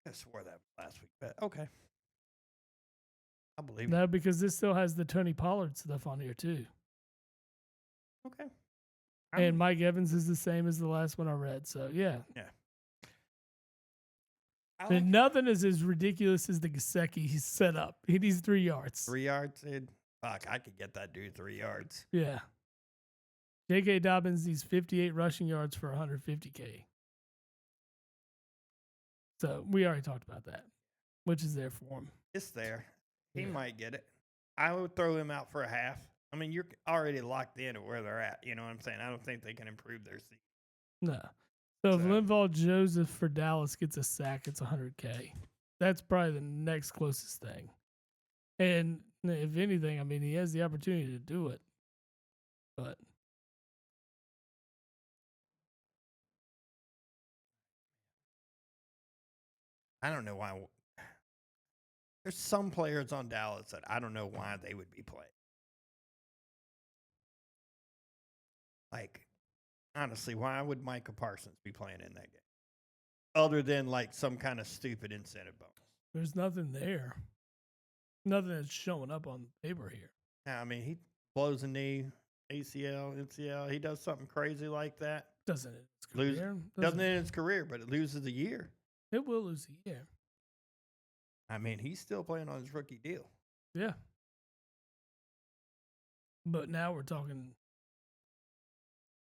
I swore that last week, but okay. I believe it. No, because this still has the Tony Pollard stuff on here too. Okay. And Mike Evans is the same as the last one I read. So yeah. Yeah. And nothing is as ridiculous as the Gesicki he's set up. He needs 3 yards. 3 yards, dude. Fuck, I could get that dude 3 yards. Yeah. J.K. Dobbins needs 58 rushing yards for 150K. So we already talked about that, which is there for him. It's there. He might get it. I would throw him out for a half. I mean, you're already locked in at where they're at. You know what I'm saying? I don't think they can improve their season. No. So if Linval Joseph for Dallas gets a sack, it's 100K. That's probably the next closest thing. And if anything, I mean, he has the opportunity to do it. But I don't know why. There's some players on Dallas that I don't know why they would be playing. Like, honestly, why would Micah Parsons be playing in that game? Other than like some kind of stupid incentive bonus. there's nothing there. Nothing that's showing up on paper here. I mean, he blows a knee, ACL, MCL. He does something crazy like that. Doesn't it? Career? Doesn't end his career, but it loses a year. It will lose a year. I mean, he's still playing on his rookie deal. Yeah. But now we're talking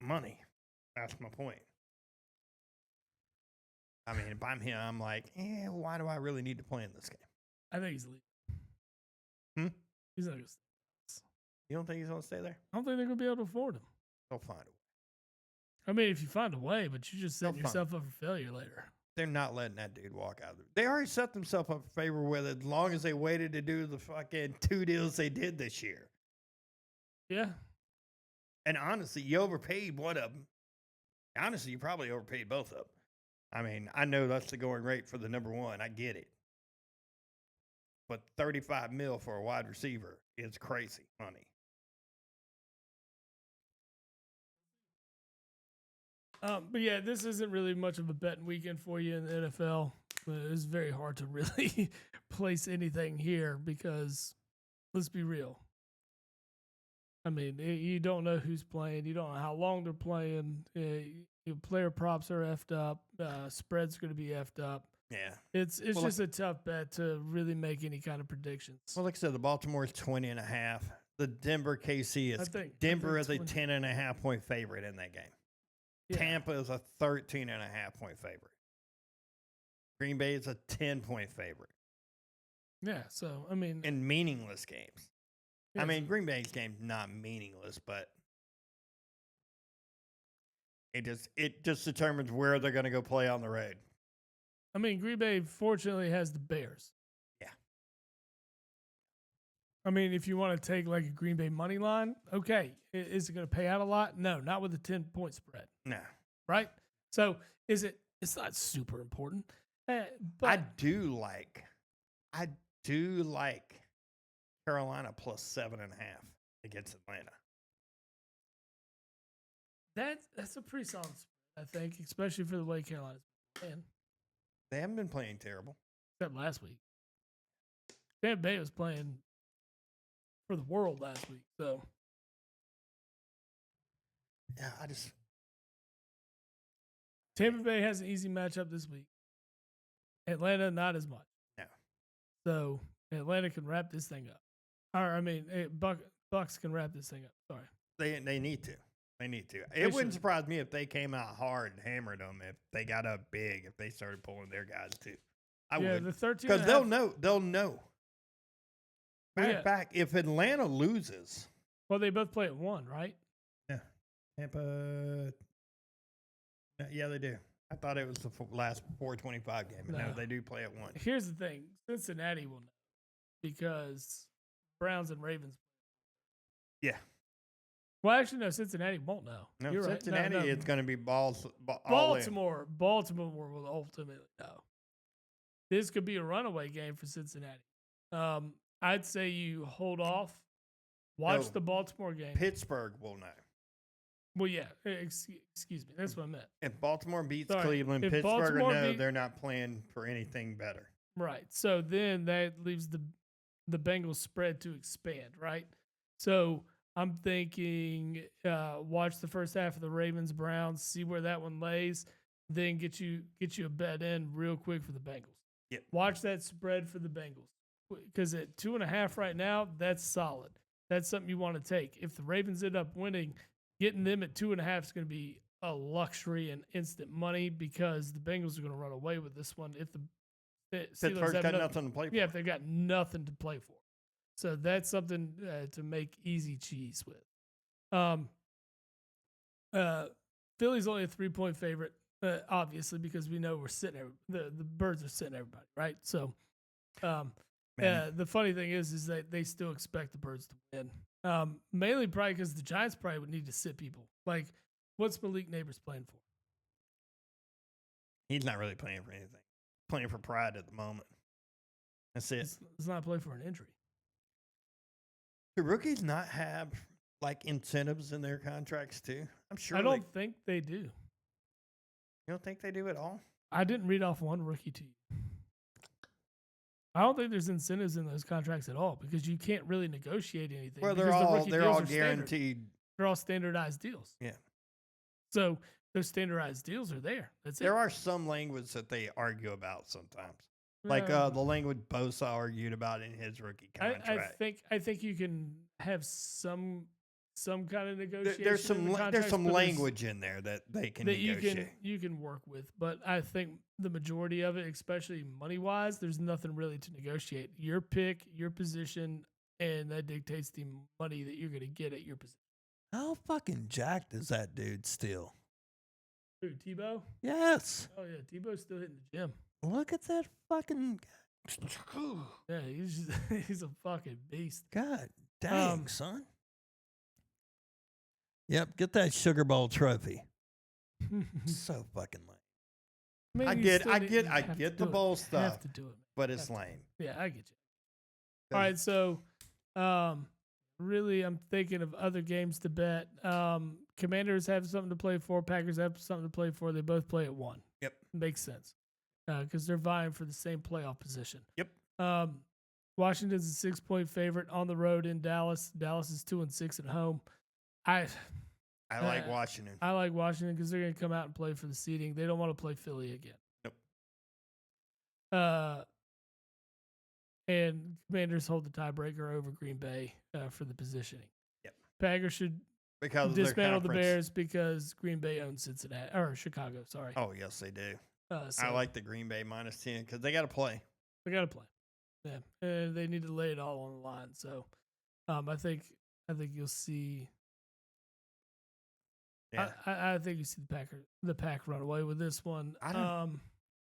money. That's my point. I mean, if I'm him, I'm like, why do I really need to play in this game? I think he's leaving. He's not going to stay. You don't think he's going to stay there? I don't think they're going to be able to afford him. They'll find a way. I mean, if you find a way, but you just setting yourself up for failure later. They're not letting that dude walk out. They already set themselves up for favor with it as long as they waited to do the fucking 2 deals they did this year. Yeah. And honestly, you overpaid one of them. Honestly, you probably overpaid both of them. I mean, I know that's the going rate for the number one. I get it. But $35 million for a wide receiver is crazy money. But yeah, this isn't really much of a betting weekend for you in the NFL. It's very hard to really place anything here because, let's be real. I mean, you don't know who's playing. You don't know how long they're playing. Your player props are effed up. Spread's going to be effed up. Yeah. It's just a tough bet to really make any kind of predictions. Well, like I said, the Baltimore's 20.5. The Denver KC is Denver is a 10.5 point favorite in that game. Yeah. Tampa is a 13.5 point favorite. Green Bay is a 10 point favorite. Yeah, so I mean, in meaningless games. Yeah. I mean, Green Bay's game's not meaningless, but it just determines where they're going to go play on the road. I mean, Green Bay fortunately has the Bears. Yeah. I mean, if you want to take like a Green Bay money line, okay. Is it going to pay out a lot? No, not with a 10-point spread. No. Right? So it's not super important. But I do like Carolina plus 7.5 against Atlanta. That's a pretty solid spread, I think, especially for the way Carolina's playing. They haven't been playing terrible. Except last week. Tampa Bay was playing for the world last week, so. Yeah, Tampa Bay has an easy matchup this week. Atlanta, not as much. No. So, Atlanta can wrap this thing up. Or, I mean, Bucks can wrap this thing up. Sorry. They need to. They need to. It wouldn't surprise me if they came out hard and hammered them. If they got up big, if they started pulling their guys too. I would. The 13 because they'll know. They'll know. Matter of fact, if Atlanta loses, well, they both play at 1, right? Yeah, Tampa. Yeah, they do. I thought it was the last 4:25 game. But no, No. they do play at 1. Here's the thing: Cincinnati will know because Browns and Ravens. Yeah. Well, actually, no. Cincinnati won't know. No, You're right. Cincinnati, No, no. it's going to be all in. Baltimore will ultimately know. This could be a runaway game for Cincinnati. I'd say you hold off, watch No. the Baltimore game. Pittsburgh will know. Well, yeah. Excuse me. That's what I meant. If Baltimore beats Sorry, Cleveland, if Pittsburgh Baltimore will know beat- they're not playing for anything better. Right. So then that leaves the Bengals spread to expand, right? So I'm thinking watch the first half of the Ravens Browns, see where that one lays, then get you a bet in real quick for the Bengals. Yep. Watch that spread for the Bengals. Because at 2.5 right now, that's solid. That's something you want to take. If the Ravens end up winning, getting them at 2.5 is going to be a luxury and instant money because the Bengals are going to run away with this one. If the Steelers Pittsburgh's have got nothing to play for. yeah, if they've got nothing to play for. So that's something to make easy cheese with. Philly's only a 3-point favorite, obviously, because we know we're sitting there. The birds are sitting everybody, right? So the funny thing is that they still expect the birds to win. Mainly probably because the Giants probably would need to sit people. Like, what's Malik Neighbors playing for? He's not really playing for anything. Playing for pride at the moment. That's it. It's not playing for an injury. Do rookies not have like incentives in their contracts too? I'm sure. I don't think they do. You don't think they do at all? I didn't read off one rookie to you. I don't think there's incentives in those contracts at all because you can't really negotiate anything. Well, because they're all are standard. guaranteed. They're all standardized deals. Yeah. So those standardized deals are there. That's it. There are some language that they argue about sometimes. Like Yeah. the language Bosa argued about in his rookie contract. I think you can have some kind of negotiation. There's some in the there's contracts, some but language in there that they can that negotiate. you can work with. But I think the majority of it, especially money wise, there's nothing really to negotiate. Your pick, your position, and that dictates the money that you're going to get at your position. How fucking jacked is that dude still? Who, Tebow? Yes. Oh yeah, Tebow's still hitting the gym. Look at that fucking. Yeah, he's a fucking beast. God dang, son. Yep, get that Sugar Bowl trophy. So fucking lame. Man, I you get have to the do it. bowl You stuff, have to do it. but it's Have to. lame. Yeah, I get you. All right, so really, I'm thinking of other games to bet. Commanders have something to play for. Packers have something to play for. They both play at 1. Yep. Makes sense because they're vying for the same playoff position. Yep. Washington's a 6-point favorite on the road in Dallas. Dallas is 2-6 at home. I like Washington. I like Washington because they're going to come out and play for the seeding. They don't want to play Philly again. Nope. And Commanders hold the tiebreaker over Green Bay for the positioning. Yep. Packers should Because of dismantle their the conference. Bears because Green Bay owns Cincinnati or Chicago. Sorry. Oh yes, they do. So I like the Green Bay -10 because they got to play. they got to play. Yeah, and they need to lay it all on the line. So, I think you'll see. Yeah. I think you see the Pack run away with this one. I don't-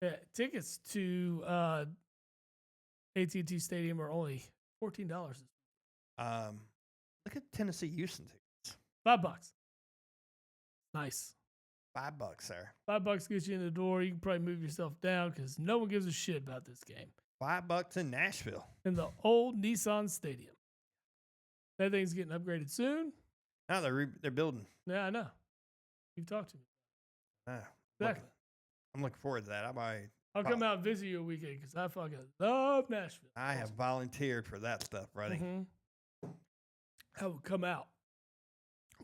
Yeah, tickets to AT&T Stadium are only $14. Look at Tennessee Houston tickets. $5. Nice. $5 there. $5 gets you in the door. You can probably move yourself down because no one gives a shit about this game. $5 in Nashville. In the old Nissan Stadium. That thing's getting upgraded soon. Now they're building. Yeah, I know. You've talked to me. Exactly. I'm looking forward to that. I'll come out and visit you a weekend because I fucking love Nashville. I have volunteered for that stuff, buddy. Mhm. I will come out.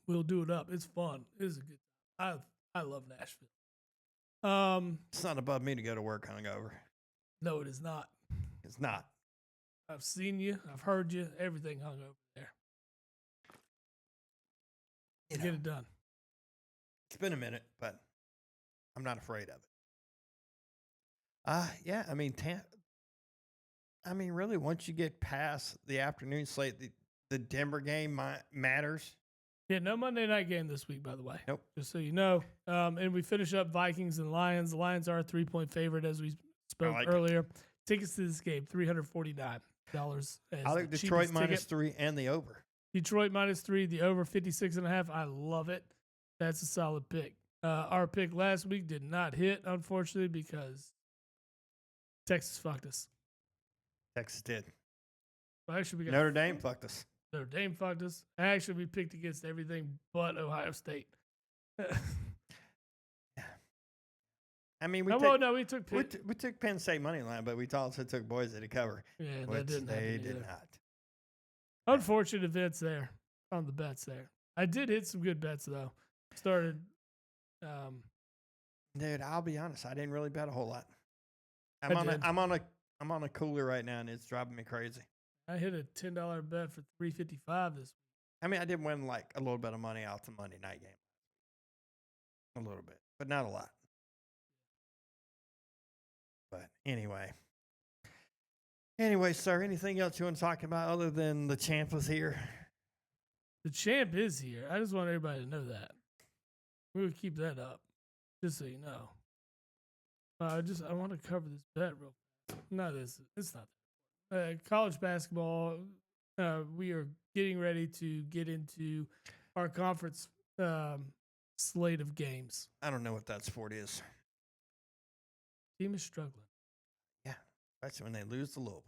We'll do it up. It's fun. It is a good time. I love Nashville. It's not above me to go to work hungover. No, it is not. It's not. I've seen you. I've heard you. Everything hung over there. You Get know, it done. it's been a minute, but I'm not afraid of it. Yeah, I mean, really, once you get past the afternoon slate, the Denver game matters. Yeah, no Monday night game this week, by the way. Nope. Just so you know. And we finish up Vikings and Lions. The Lions are a 3-point favorite, as we spoke like it. earlier. Tickets to this game, $349. I like Detroit -3 and the over. Detroit -3, the over 56.5. I love it. That's a solid pick. Our pick last week did not hit, unfortunately, because Texas fucked us. Texas did. Well, actually, we got Notre Dame fucked us. Notre Dame fucked us. Actually, we picked against everything but Ohio State. I mean, we took Pitt. we took Penn State money line, but we also took Boise to cover, Yeah, which that didn't they happen did either. not. Unfortunate events there on the bets there. I did hit some good bets though. Started. Dude, I'll be honest. I didn't really bet a whole lot. I did. I'm on a cooler right now, and it's driving me crazy. I hit a $10 bet for $355 this week. I mean, I did win like a little bit of money out the Monday night game. A little bit, but not a lot. But anyway, sir, anything else you want to talk about other than the champ was here? The champ is here. I just want everybody to know that. We would keep that up, just so you know. I want to cover this bet real quick. No, it's not. College basketball. We are getting ready to get into our conference slate of games. I don't know what that sport is. Team is struggling. Yeah, that's when they lose to Louisville.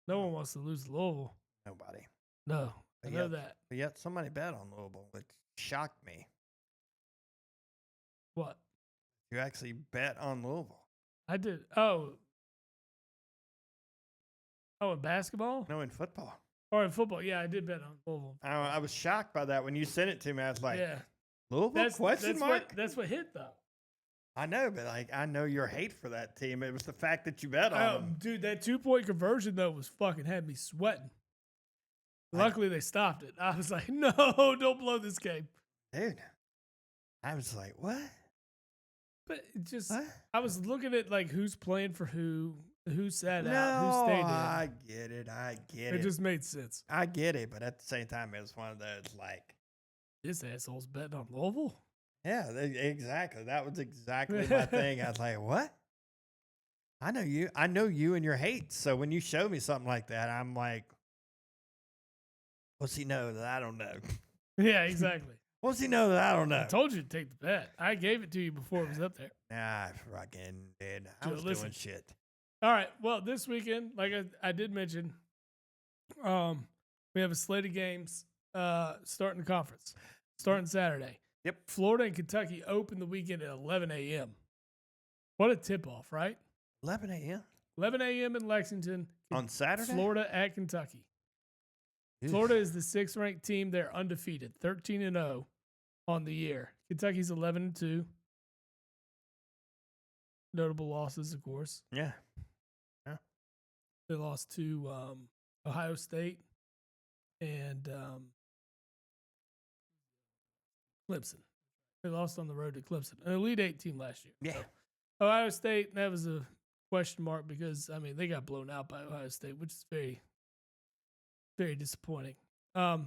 No one wants to lose to Louisville. Nobody. No, I know that. But yet somebody bet on Louisville, which shocked me. What? You actually bet on Louisville. I did. Oh, in basketball? No, in football. Or in football. Yeah, I did bet on Louisville. I was shocked by that when you sent it to me. I was like, yeah. Louisville? Question mark? That's what hit, though. I know, but like I know your hate for that team. It was the fact that you bet on them. Dude, that 2-point conversion, though, was fucking had me sweating. Luckily, they stopped it. I was like, no, don't blow this game. Dude, I was like, what? But it just, What? I was looking at like who's playing for who sat No, out, who stayed in. I get it. It just made sense. I get it, but at the same time, it was one of those like, This asshole's betting on Louisville. yeah, exactly. That was exactly my thing. I was like, what? I know you and your hate. So when you show me something like that, I'm like, what's he know that I don't know? Yeah, exactly. What's he know that I don't know? I told you to take the bet. I gave it to you before it was up there. Nah, I fucking did. I Dude, was listen. doing shit. All right. Well, this weekend, like I did mention, we have a slate of games starting the conference, starting Saturday. Yep. Florida and Kentucky open the weekend at 11 a.m. What a tip-off, right? 11 a.m. 11 a.m. in Lexington. on Saturday. Florida at Kentucky. Oof. Florida is the 6th-ranked team. They're undefeated, 13-0 on the year. Kentucky's 11-2. Notable losses, of course. Yeah. They lost to Ohio State and Clemson. They lost on the road to Clemson, an Elite Eight team last year. Yeah. So, Ohio State, that was a question mark because, I mean, they got blown out by Ohio State, which is very, very disappointing. I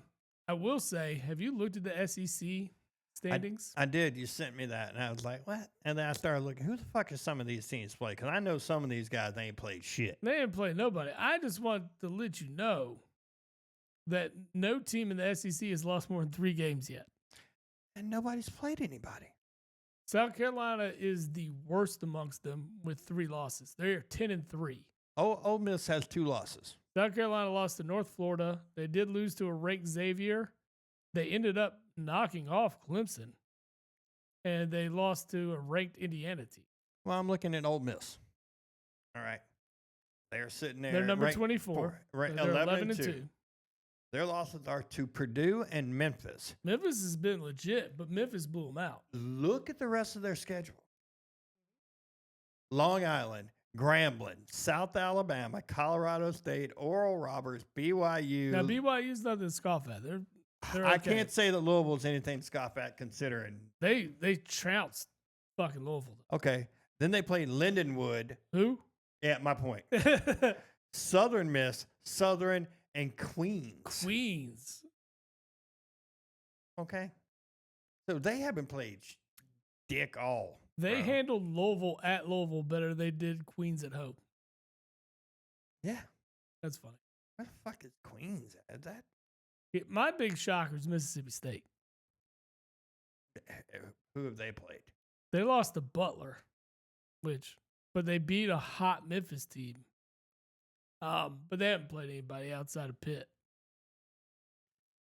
will say, have you looked at the SEC standings? I did. You sent me that, and I was like, what? And then I started looking, who the fuck is some of these teams play? Because I know some of these guys, they ain't played shit. They didn't play nobody. I just want to let you know that no team in the SEC has lost more than 3 games yet. And nobody's played anybody. South Carolina is the worst amongst them with 3 losses. They're 10-3. Oh, Ole Miss has 2 losses. South Carolina lost to North Florida. They did lose to a ranked Xavier. They ended up knocking off Clemson. And they lost to a ranked Indiana team. Well, I'm looking at Ole Miss. All right. They're sitting there. They're number ranked 24. Right, They're 11-2. Their losses are to Purdue and Memphis. Memphis has been legit, but Memphis blew them out. Look at the rest of their schedule. Long Island, Grambling, South Alabama, Colorado State, Oral Roberts, BYU. Now, BYU's nothing to scoff at. They're I okay. can't say that Louisville's anything to scoff at considering. They trounced fucking Louisville. Okay. Then they played Lindenwood. Who? Yeah, my point. Southern Miss, Southern, and Queens. Queens. Okay. So they haven't played dick all. They bro. handled Louisville at Louisville better than they did Queens at Hope. Yeah. That's funny. Where the fuck is Queens at? Is that My big shocker is Mississippi State. who have they played? They lost to Butler, but they beat a hot Memphis team. But they haven't played anybody outside of Pitt.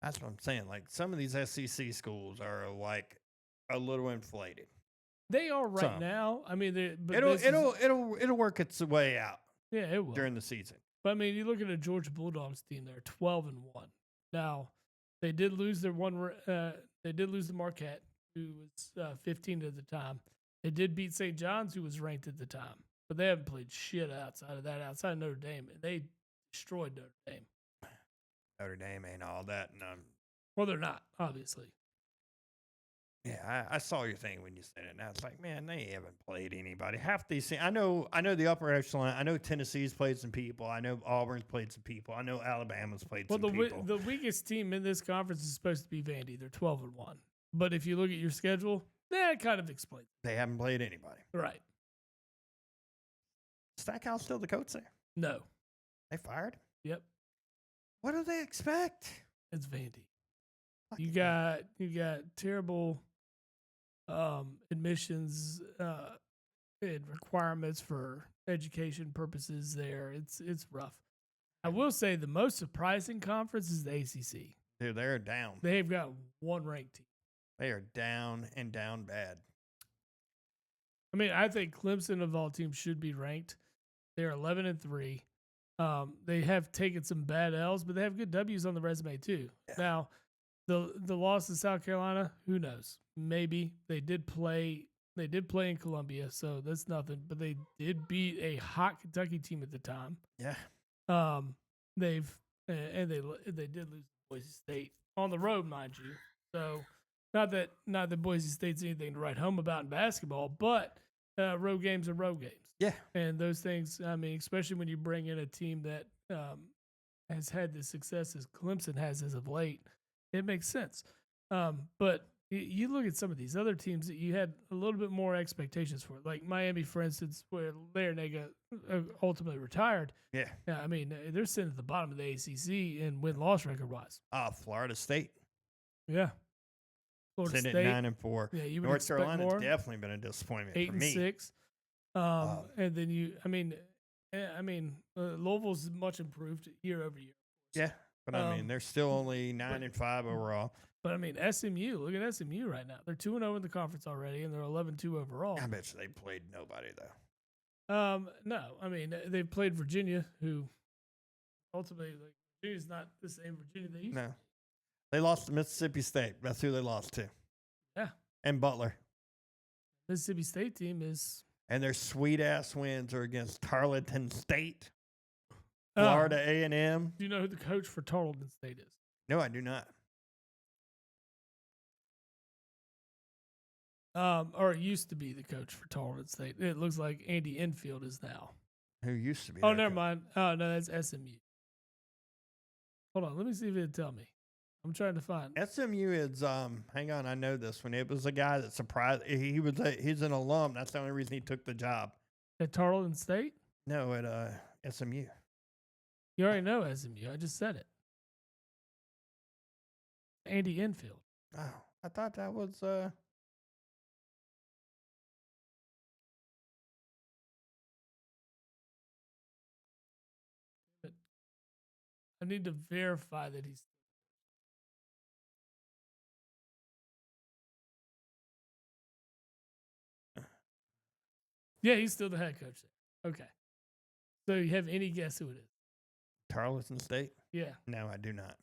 That's what I'm saying. Like some of these SEC schools are like a little inflated. They are right Some. now. I mean, It'll work its way out yeah, it will. during the season. But I mean, you look at a Georgia Bulldogs team; they're 12-1. Now, they did lose their one. They did lose to Marquette, who was 15 at the time. They did beat St. John's, who was ranked at the time, but they haven't played shit outside of that. Outside of Notre Dame, they destroyed Notre Dame. Notre Dame ain't all that. Well, they're not, obviously. Yeah, I saw your thing when you said it. And I was like, man, they haven't played anybody. Half these things, I know the upper echelon. I know Tennessee's played some people. I know Auburn's played some people. I know Alabama's played some people. The weakest team in this conference is supposed to be Vandy. They're 12-1. But if you look at your schedule, that kind of explains. They haven't played anybody. Right. Stackhouse still the coach there? No. They fired? Yep. What do they expect? It's Vandy. Fucking You got terrible admissions and requirements for education purposes there. It's rough. I will say the most surprising conference is the ACC. Dude, they're down. They've got one ranked team. They are down and down bad. I mean, I think Clemson of all teams should be ranked. They're 11-3. They have taken some bad L's, but they have good W's on the resume too. Yeah. Now, the loss to South Carolina, who knows? Maybe they did play. They did play in Columbia, so that's nothing. But they did beat a hot Kentucky team at the time. Yeah. They did lose to Boise State on the road, mind you. So not that Boise State's anything to write home about in basketball, but road games are road games. Yeah. And those things, I mean, especially when you bring in a team that has had the success as Clemson has as of late, it makes sense. But you look at some of these other teams that you had a little bit more expectations for, like Miami, for instance, where Larinaga ultimately retired. Yeah. Yeah, I mean, they're sitting at the bottom of the ACC in win-loss record-wise. Florida State. Yeah. Florida Sitting State. at 9-4. Yeah, you would North expect Carolina's more. definitely been a disappointment for me. 8-6. And then Louisville's much improved year over year. Yeah. But I mean, they're still only 9-5 overall. But I mean, SMU, look at SMU right now. They're 2-0 in the conference already, and they're 11-2 overall. I bet you they played nobody though. No, I mean they played Virginia, who ultimately Virginia's not the same Virginia they used to. No. They lost to Mississippi State. That's who they lost to. Yeah. And Butler. Mississippi State team is. And their sweet ass wins are against Tarleton State, Florida A&M. Do you know who the coach for Tarleton State is? No, I do not. Or it used to be the coach for Tarleton State. It looks like Andy Enfield is now. Who used to be? Oh, their never coach. mind. Oh, no, that's SMU. Hold on. Let me see if it'll tell me. I'm trying to find. SMU is hang on, I know this one. It was a guy that surprised he's an alum. That's the only reason he took the job. At Tarleton State? No, at SMU. You already know SMU. I just said it. Andy Enfield. Oh, I thought that was I need to verify that he's. Yeah, he's still the head coach there. Okay. So you have any guess who it is? Tarleton State? Yeah. No, I do not.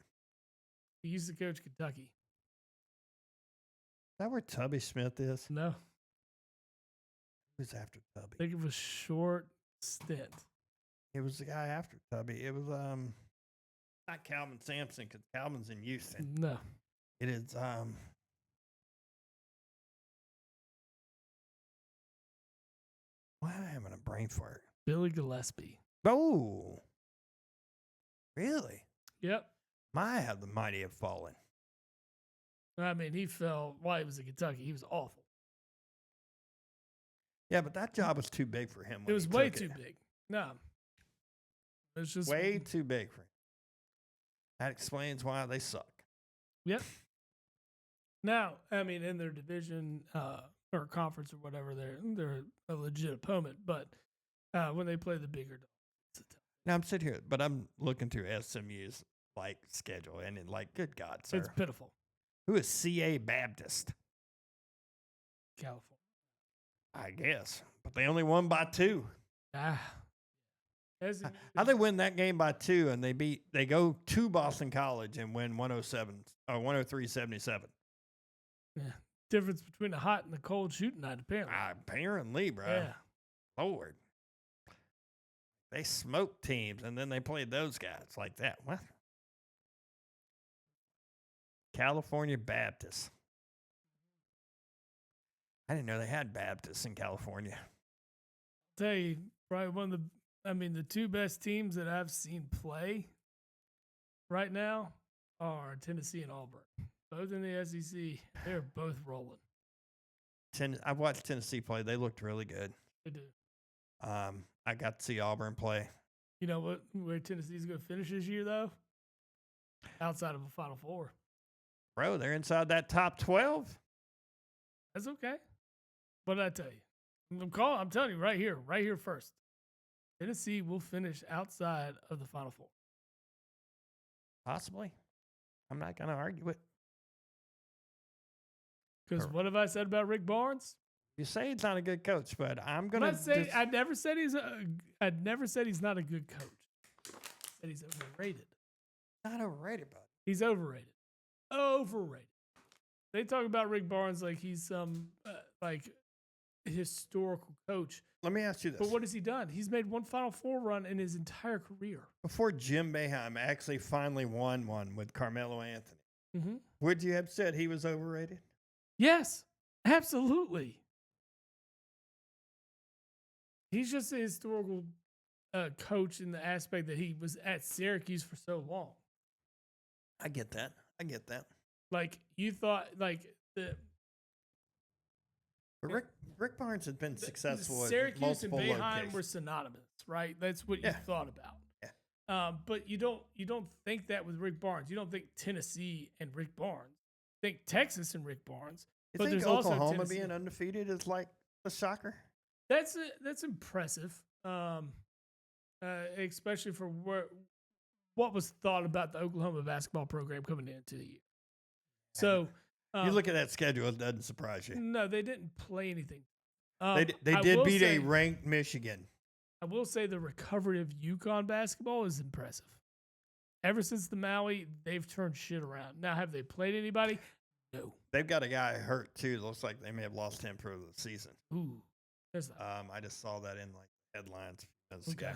He used to coach Kentucky. Is that where Tubby Smith is? No. Who's after I Tubby? think it was short stint. It was the guy after Tubby. It was not Calvin Sampson because Calvin's in Houston. No. It is why am I having a brain fart? Billy Gillespie. Oh, really? Yep. My how the mighty have fallen. I mean, he fell while he was in Kentucky. He was awful. Yeah, but that job was too big for him. It when was he way took too it. big. No. It's just Way too big for him. That explains why they suck. Yep. Now, I mean, in their division or conference or whatever, they're a legit opponent. But when they play the bigger dogs, it's a tough. Now I'm sitting here, but I'm looking through SMU's like schedule, and it, like, good God, sir, It's pitiful. who is CA Baptist? California. I guess, but they only won by 2. SMU, How they win that game by 2, and they go to Boston College and win 107 or 103-77. difference between the hot and the cold shooting night, apparently. Apparently, bro. Yeah. Lord. They smoked teams, and then they played those guys like that. What? California Baptist. I didn't know they had Baptists in California. Tell you, probably one of the 2 best teams that I've seen play right now are Tennessee and Auburn. Both in the SEC. They're both rolling. I've watched Tennessee play. They looked really good. They do. I got to see Auburn play. You know where Tennessee's going to finish this year, though? Outside of a Final Four. Bro, they're inside that top 12. That's okay. What did I tell you? I'm telling you right here first. Tennessee will finish outside of the Final Four. Possibly. I'm not going to argue it. Because what have I said about Rick Barnes? You say he's not a good coach, but I'm going to say I never said he's not a good coach. I said he's overrated. Not overrated, bud. He's overrated. Overrated. They talk about Rick Barnes like he's some like historical coach. Let me ask you this. But what has he done? He's made one Final Four run in his entire career. Before Jim Boeheim actually finally won one with Carmelo Anthony, Mm-hmm. would you have said he was overrated? Yes, absolutely. He's just a historical coach in the aspect that he was at Syracuse for so long. I get that. Like, you thought, like, But Rick Barnes has been successful at Syracuse multiple and Boeheim locations. were synonymous, right? That's what you Yeah. thought about. Yeah. But you don't think that with Rick Barnes. You don't think Tennessee and Rick Barnes. Think Texas and Rick Barnes. You but think there's also Oklahoma Tennessee. being undefeated is like a shocker? That's impressive, especially for what was thought about the Oklahoma basketball program coming into the year. So You look at that schedule, it doesn't surprise you. no, they didn't play anything. They I did will beat say- a ranked Michigan. I will say the recovery of UConn basketball is impressive. Ever since the Maui, they've turned shit around. Now, have they played anybody? No. They've got a guy hurt too. Looks like they may have lost him for the season. Ooh, there's that. I just saw that in like headlines. Okay.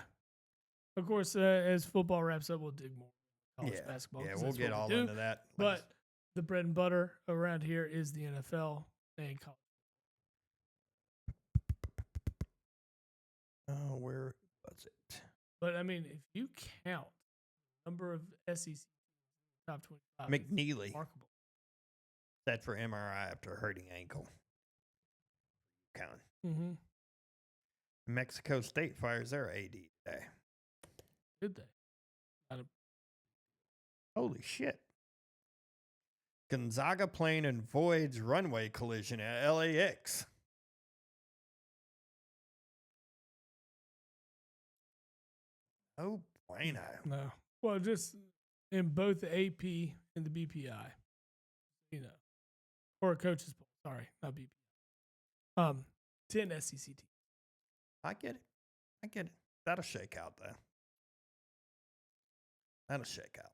Of course, as football wraps up, we'll dig more college basketball. Yeah, 'cause we'll that's get what we all do. into that. But the bread and butter around here is the NFL and college. Oh, where was it? But I mean, if you count the number of SEC top 25, it's McNeely remarkable. set for MRI after hurting ankle. Count. Mm-hmm. Mexico State fires their AD today. Did they? Holy shit. Gonzaga plane avoids runway collision at LAX. Oh, bueno. No. Well, just in both the AP and the BPI, you know, or coaches poll. Sorry, not BPI. 10 SEC teams. I get it. That'll shake out, though. That'll shake out.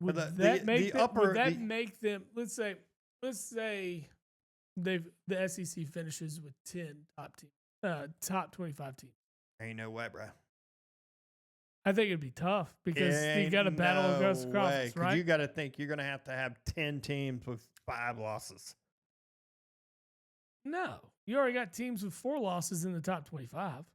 Would the- that the make them? upper- Would that the- make them? Let's say the SEC finishes with 10 top 25 teams. Ain't no way, bro. I think it'd be tough because you got to Ain't battle no across the way, conference, 'cause right? You got to think you're going to have 10 teams with 5 losses. No, you already got teams with 4 losses in the top 25.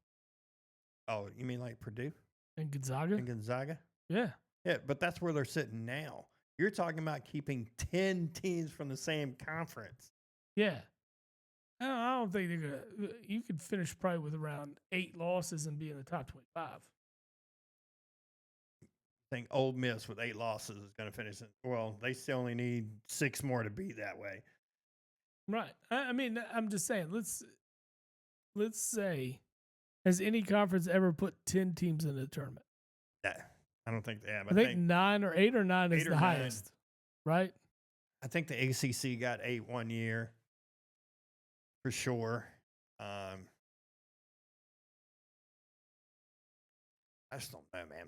Oh, you mean like Purdue And Gonzaga? and Gonzaga? Yeah. Yeah, but that's where they're sitting now. You're talking about keeping 10 teams from the same conference. Yeah. I don't think they're gonna. You could finish probably with around 8 losses and be in the top 25. I think Ole Miss with 8 losses is going to finish. Well, they still only need 6 more to be that way. Right. I mean, I'm just saying. Let's say, has any conference ever put 10 teams in a tournament? Yeah, I don't think they have. I think 9 or 8 or 9 is 8 or the 9. highest, right? I think the ACC got 8 one year for sure. I just don't know, man.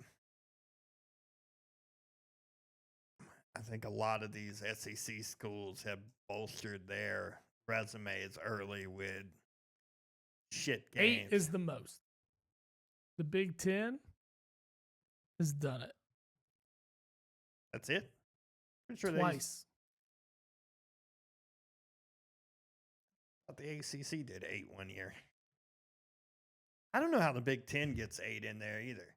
I think a lot of these SEC schools have bolstered their resumes early with shit games. 8 is the most. The Big Ten has done it That's it. Pretty sure twice. the ACC did 8 one year. I don't know how the Big Ten gets 8 in there either.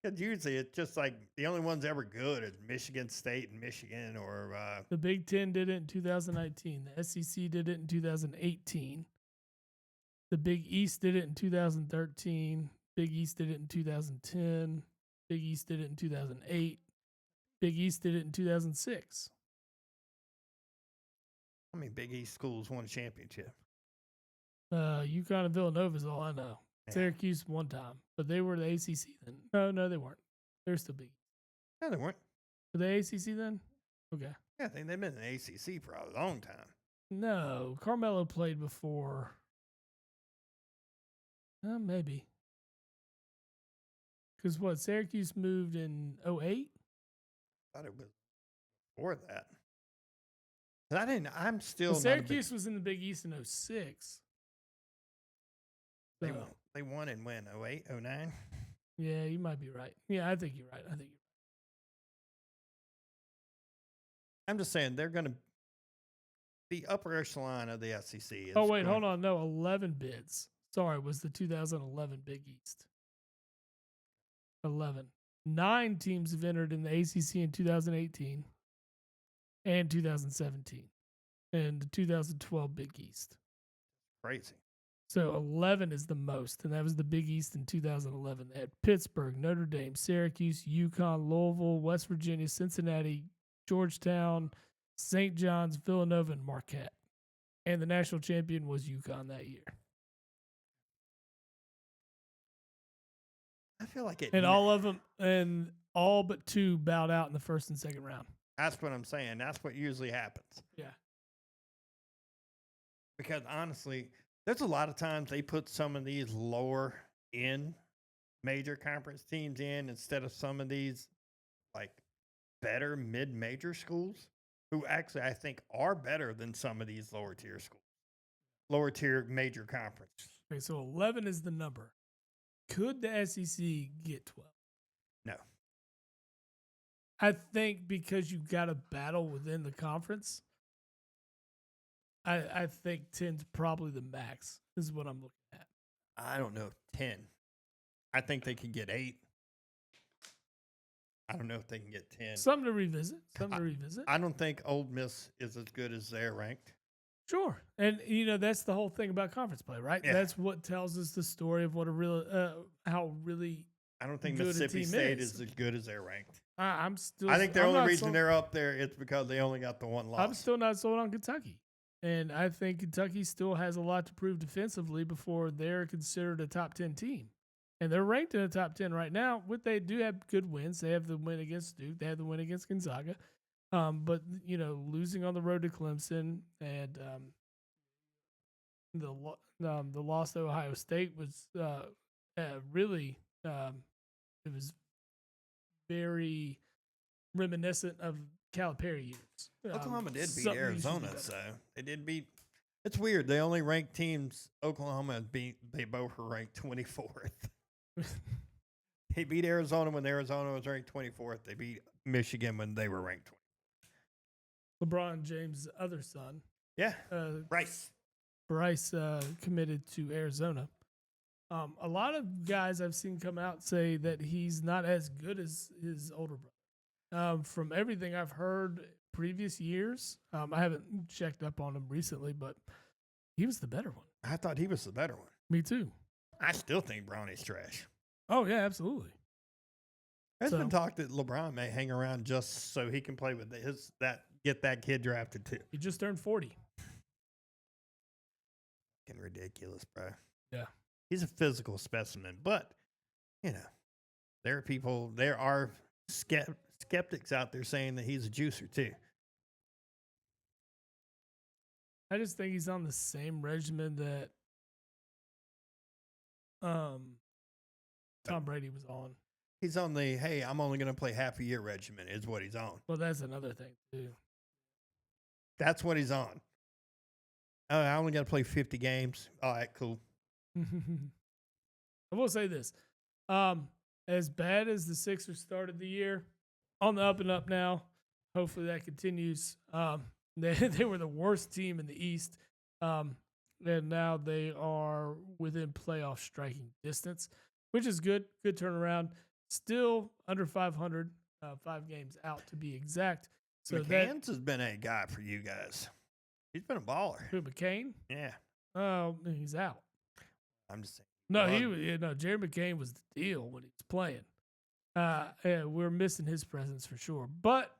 Because usually it's just like the only ones ever good is Michigan State and Michigan or The Big Ten did it in 2019. The SEC did it in 2018. The Big East did it in 2013. Big East did it in 2010. Big East did it in 2008. Big East did it in 2006. how many Big East schools won a championship? UConn and Villanova is all I know. Yeah. Syracuse one time, but they were the ACC then. No, they weren't. They're still Big East. No, they weren't. Were they ACC then? Okay. Yeah, I think they've been in the ACC for a long time. No, Carmelo played before. Maybe. Because what, Syracuse moved in 08? I thought it was before that. But I'm still Well, not a big- Syracuse was in the Big East in 06. They So, won. They won in when? 08, 09? yeah, you might be right. Yeah, I think you're right. I'm just saying they're going to the upper echelon of the SEC. Is Oh, wait, hold on. No, 11 bids. Sorry, it was the 2011 Big East. 11. 9 teams have entered in the ACC in 2018 and 2017 and the 2012 Big East. Crazy. So 11 is the most, and that was the Big East in 2011. They had Pittsburgh, Notre Dame, Syracuse, UConn, Louisville, West Virginia, Cincinnati, Georgetown, St. John's, Villanova, and Marquette. And the national champion was UConn that year. I feel like it. And all of them, and all but 2 bowed out in the first and second round. That's what I'm saying. That's what usually happens. Yeah. Because honestly, there's a lot of times they put some of these lower in major conference teams in instead of some of these like better mid-major schools who actually I think are better than some of these lower tier schools, lower tier major conference. Okay, so 11 is the number. Could the SEC get 12? No. I think because you got a battle within the conference, I think 10's probably the max, is what I'm looking at. I don't know. 10. I think they can get 8. I don't know if they can get 10. Something to revisit. I don't think Ole Miss is as good as they're ranked. Sure. And, that's the whole thing about conference play, right? Yeah. That's what tells us the story of what a real, how really I don't think good a Mississippi team State is. is as good as they're ranked. I'm still. I think the I'm only not reason sold- they're up there is because they only got the one loss. I'm still not sold on Kentucky. And I think Kentucky still has a lot to prove defensively before they're considered a top 10 team. And they're ranked in the top 10 right now. They do have good wins. They have the win against Duke. They have the win against Gonzaga. But, losing on the road to Clemson and the loss to Ohio State was really, it was very reminiscent of Calipari years. Oklahoma did beat something you should do Arizona, better. so they did beat. It's weird. They only ranked teams. Oklahoma beat. They both were ranked 24th. They beat Arizona when Arizona was ranked 24th. They beat Michigan when they were ranked 20th. LeBron James' other son, Yeah, Bryce, committed to Arizona. A lot of guys I've seen come out say that he's not as good as his older brother. From everything I've heard previous years, I haven't checked up on him recently, but he was the better one. I thought he was the better one. Me too. I still think Bronny's trash. Oh yeah, absolutely. There's So- been talk that LeBron may hang around just so he can play with get that kid drafted too. He just turned 40. Fucking ridiculous, bro. Yeah. He's a physical specimen, but there are skeptics out there saying that he's a juicer too. I just think he's on the same regimen that Tom Brady was on. He's on the hey, I'm only going to play half a year regimen is what he's on. Well, that's another thing too. That's what he's on. Oh, I only got to play 50 games. All right, cool. I will say this. As bad as the Sixers started the year, on the up and up now. Hopefully that continues. They were the worst team in the East. And now they are within playoff striking distance, which is good. Good turnaround. Still under 500, 5 games out to be exact. So McCann's has been a guy for you guys. He's been a baller. who, McCain? Yeah. Oh, he's out. I'm just saying. No, Well, Jerry McCain was the deal when he was playing. Yeah, we're missing his presence for sure. But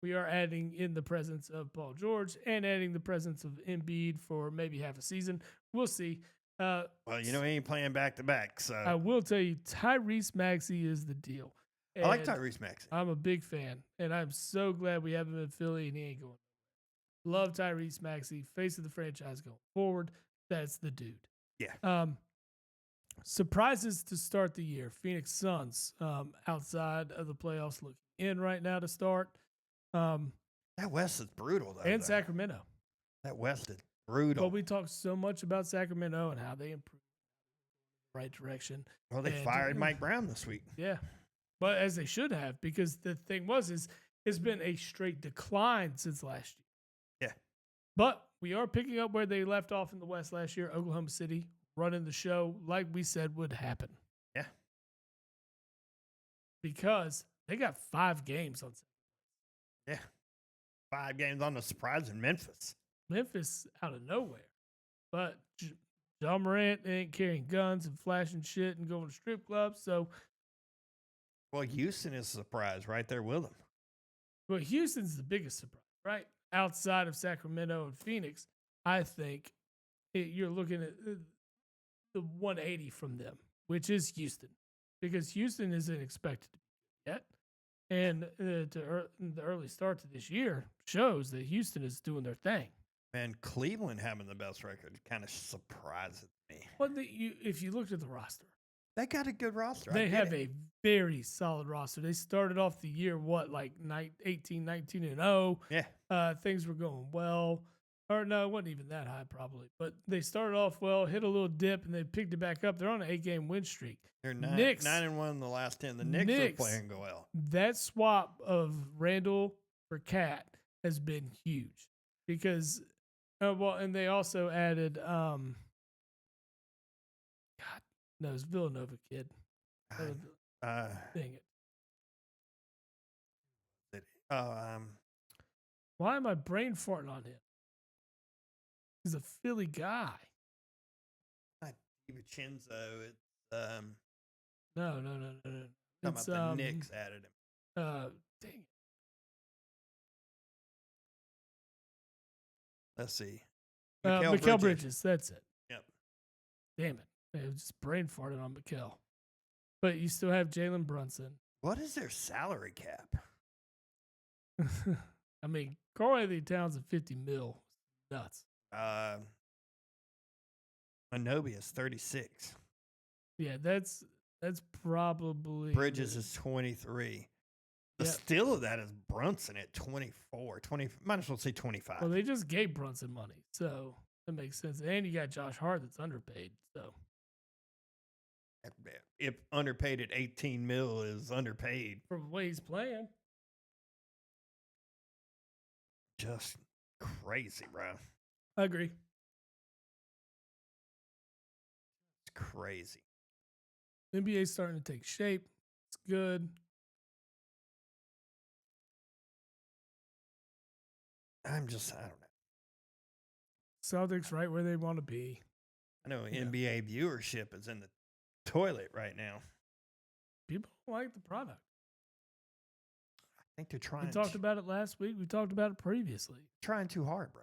we are adding in the presence of Paul George and adding the presence of Embiid for maybe half a season. We'll see. Well, he ain't playing back to back, so I will tell you, Tyrese Maxey is the deal. I like And Tyrese Maxey. I'm a big fan, and I'm so glad we have him in Philly and he ain't going. Love Tyrese Maxey, face of the franchise going forward. That's the dude. Yeah. Surprises to start the year. Phoenix Suns outside of the playoffs looking in right now to start. That West is brutal, though. And though. Sacramento. That West is brutal. But we talked so much about Sacramento and how they improved in the right direction. Well, they and- fired Mike Brown this week. Yeah. But as they should have, because the thing is it's been a straight decline since last year. Yeah. But we are picking up where they left off in the West last year. Oklahoma City running the show like we said would happen. Yeah. Because they got 5 games on Yeah. 5 games on the surprise in Memphis. Memphis out of nowhere. But John Morant ain't carrying guns and flashing shit and going to strip clubs. So, Well, Houston is a surprise right there with them. but Houston's the biggest surprise, right? Outside of Sacramento and Phoenix, I think you're looking at the 180 from them, which is Houston, because Houston isn't expected to be yet. And the early start to this year shows that Houston is doing their thing. Man, Cleveland having the best record kind of surprises me. But if you looked at the roster, They got a good roster. they have a very solid roster. They started off the year, 18, 19 and 0. Yeah. Things were going well. Or no, it wasn't even that high probably. But they started off well, hit a little dip, and they picked it back up. They're on an 8-game win streak. They're Knicks. 9-1 in the last 10. The Knicks are playing well. That swap of Randall for Cat has been huge because, and they also added, God, no, it's Villanova kid. Uh, Dang it. uh, Why am I brain farting on him? He's a Philly guy. not DiVincenzo. It's No. talking It's, about the Knicks added him. Dang it. Let's see. Mikal Bridges. That's it. Yep. Damn it. I was just brain farted on Mikal. But you still have Jalen Brunson. What is their salary cap? I mean, Karl Anthony Towns at 50 mil. Nuts. Anobius 36. Yeah, that's probably Bridges is 23. The Yep. steal of that is Brunson at 24. Might as well say 25. Well, they just gave Brunson money, so that makes sense. And you got Josh Hart that's underpaid. So If underpaid at 18 mil is underpaid, from the way he's playing, just crazy, bro. I agree. It's crazy. NBA's starting to take shape. It's good. I don't know. Celtics right where they want to be. I know Yeah. NBA viewership is in the toilet right now. People don't like the product. I think they're trying. We talked about it last week. We talked about it previously. trying too hard, bro.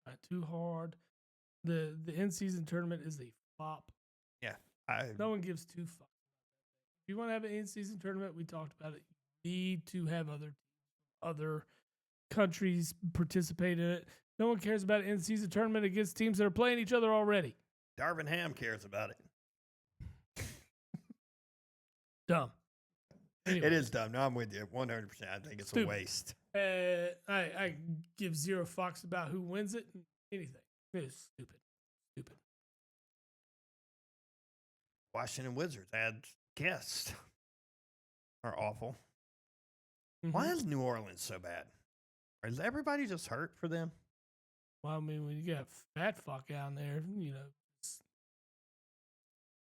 Not too hard. The in-season tournament is a flop. No one gives two fucks. If you want to have an in-season tournament, we talked about it. You need to have other countries participate in it. No one cares about an in-season tournament against teams that are playing each other already. Darvin Ham cares about it. Dumb. Anyway, It is dumb. No, I'm with you 100%. I think it's Stupid. a waste. I give zero fucks about who wins it. Anything. It is stupid. Stupid. Washington Wizards had guests. Are awful. Mhm. Why is New Orleans so bad? Is everybody just hurt for them? Well, I mean, when you got fat fuck down there,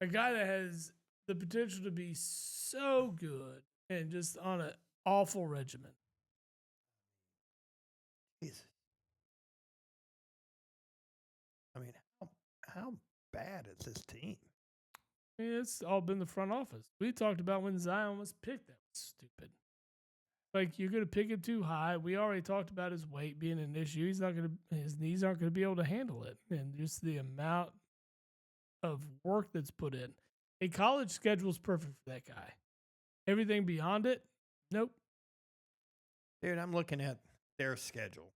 a guy that has the potential to be so good and just on an awful regimen. Jesus. I mean, how bad is this team? I mean, it's all been the front office. We talked about when Zion was picked. That was stupid. Like, you're going to pick him too high. We already talked about his weight being an issue. His knees aren't going to be able to handle it. And just the amount of work that's put in. A college schedule is perfect for that guy. Everything beyond it, nope. Dude, I'm looking at their schedule.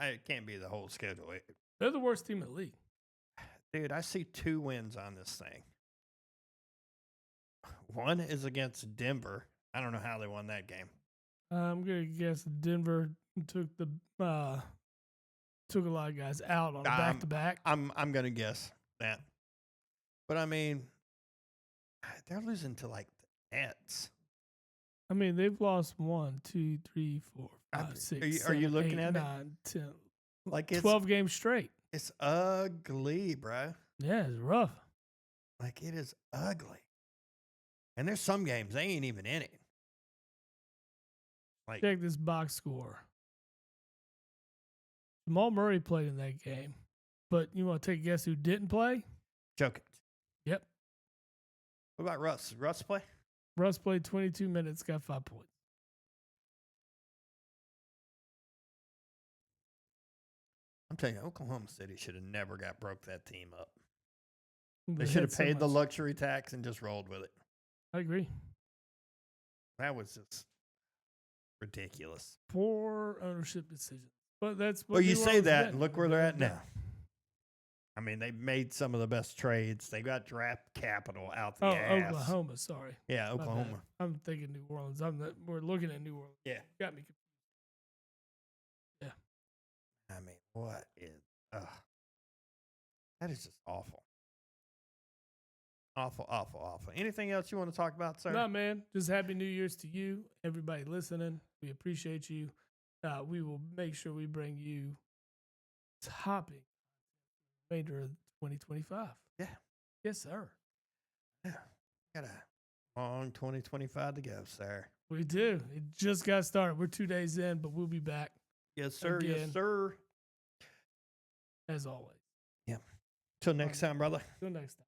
It can't be the whole schedule. They're the worst team in the league. Dude, I see 2 wins on this thing. One is against Denver. I don't know how they won that game. I'm gonna guess Denver took a lot of guys out on back to back. I'm gonna guess that. But I mean, they're losing to like the Nets. I mean, they've lost 1, 2, 3, 4, 5, 6. Are you 7, looking 8, at it? 9, 10, Like it's 12 games straight. It's ugly, bro. Yeah, it's rough. Like it is ugly. And there's some games they ain't even in it. Like Check this box score. Jamal Murray played in that game, but you want to take a guess who didn't play? Jokic. Yep. What about Russ? Russ play? Russ played 22 minutes, got 5 points. I'm telling you, Oklahoma City should have never broke that team up. They They should had have so paid the much- luxury tax and just rolled with it. I agree. That was just ridiculous. Poor ownership decision. But that's what Well, you New say Orleans that, did. and look where they're at Yeah. now. I mean, they made some of the best trades. They got draft capital out the Oh, ass. Oklahoma. Sorry. Yeah, My bad. Oklahoma. I'm thinking New Orleans. We're looking at New Orleans. Yeah. Got me confused. I mean, what is? That is just awful. Awful, awful, awful. Anything else you want to talk about, sir? No, man. Just Happy New Year's to you, everybody listening. We appreciate you. We will make sure we bring you topic remainder of 2025. Yeah. Yes, sir. Yeah. Got a long 2025 to go, sir. We do. It just got started. We're 2 days in, but we'll be back Yes, sir. Again. Yes, sir. as always. Till next time, brother. Till next time.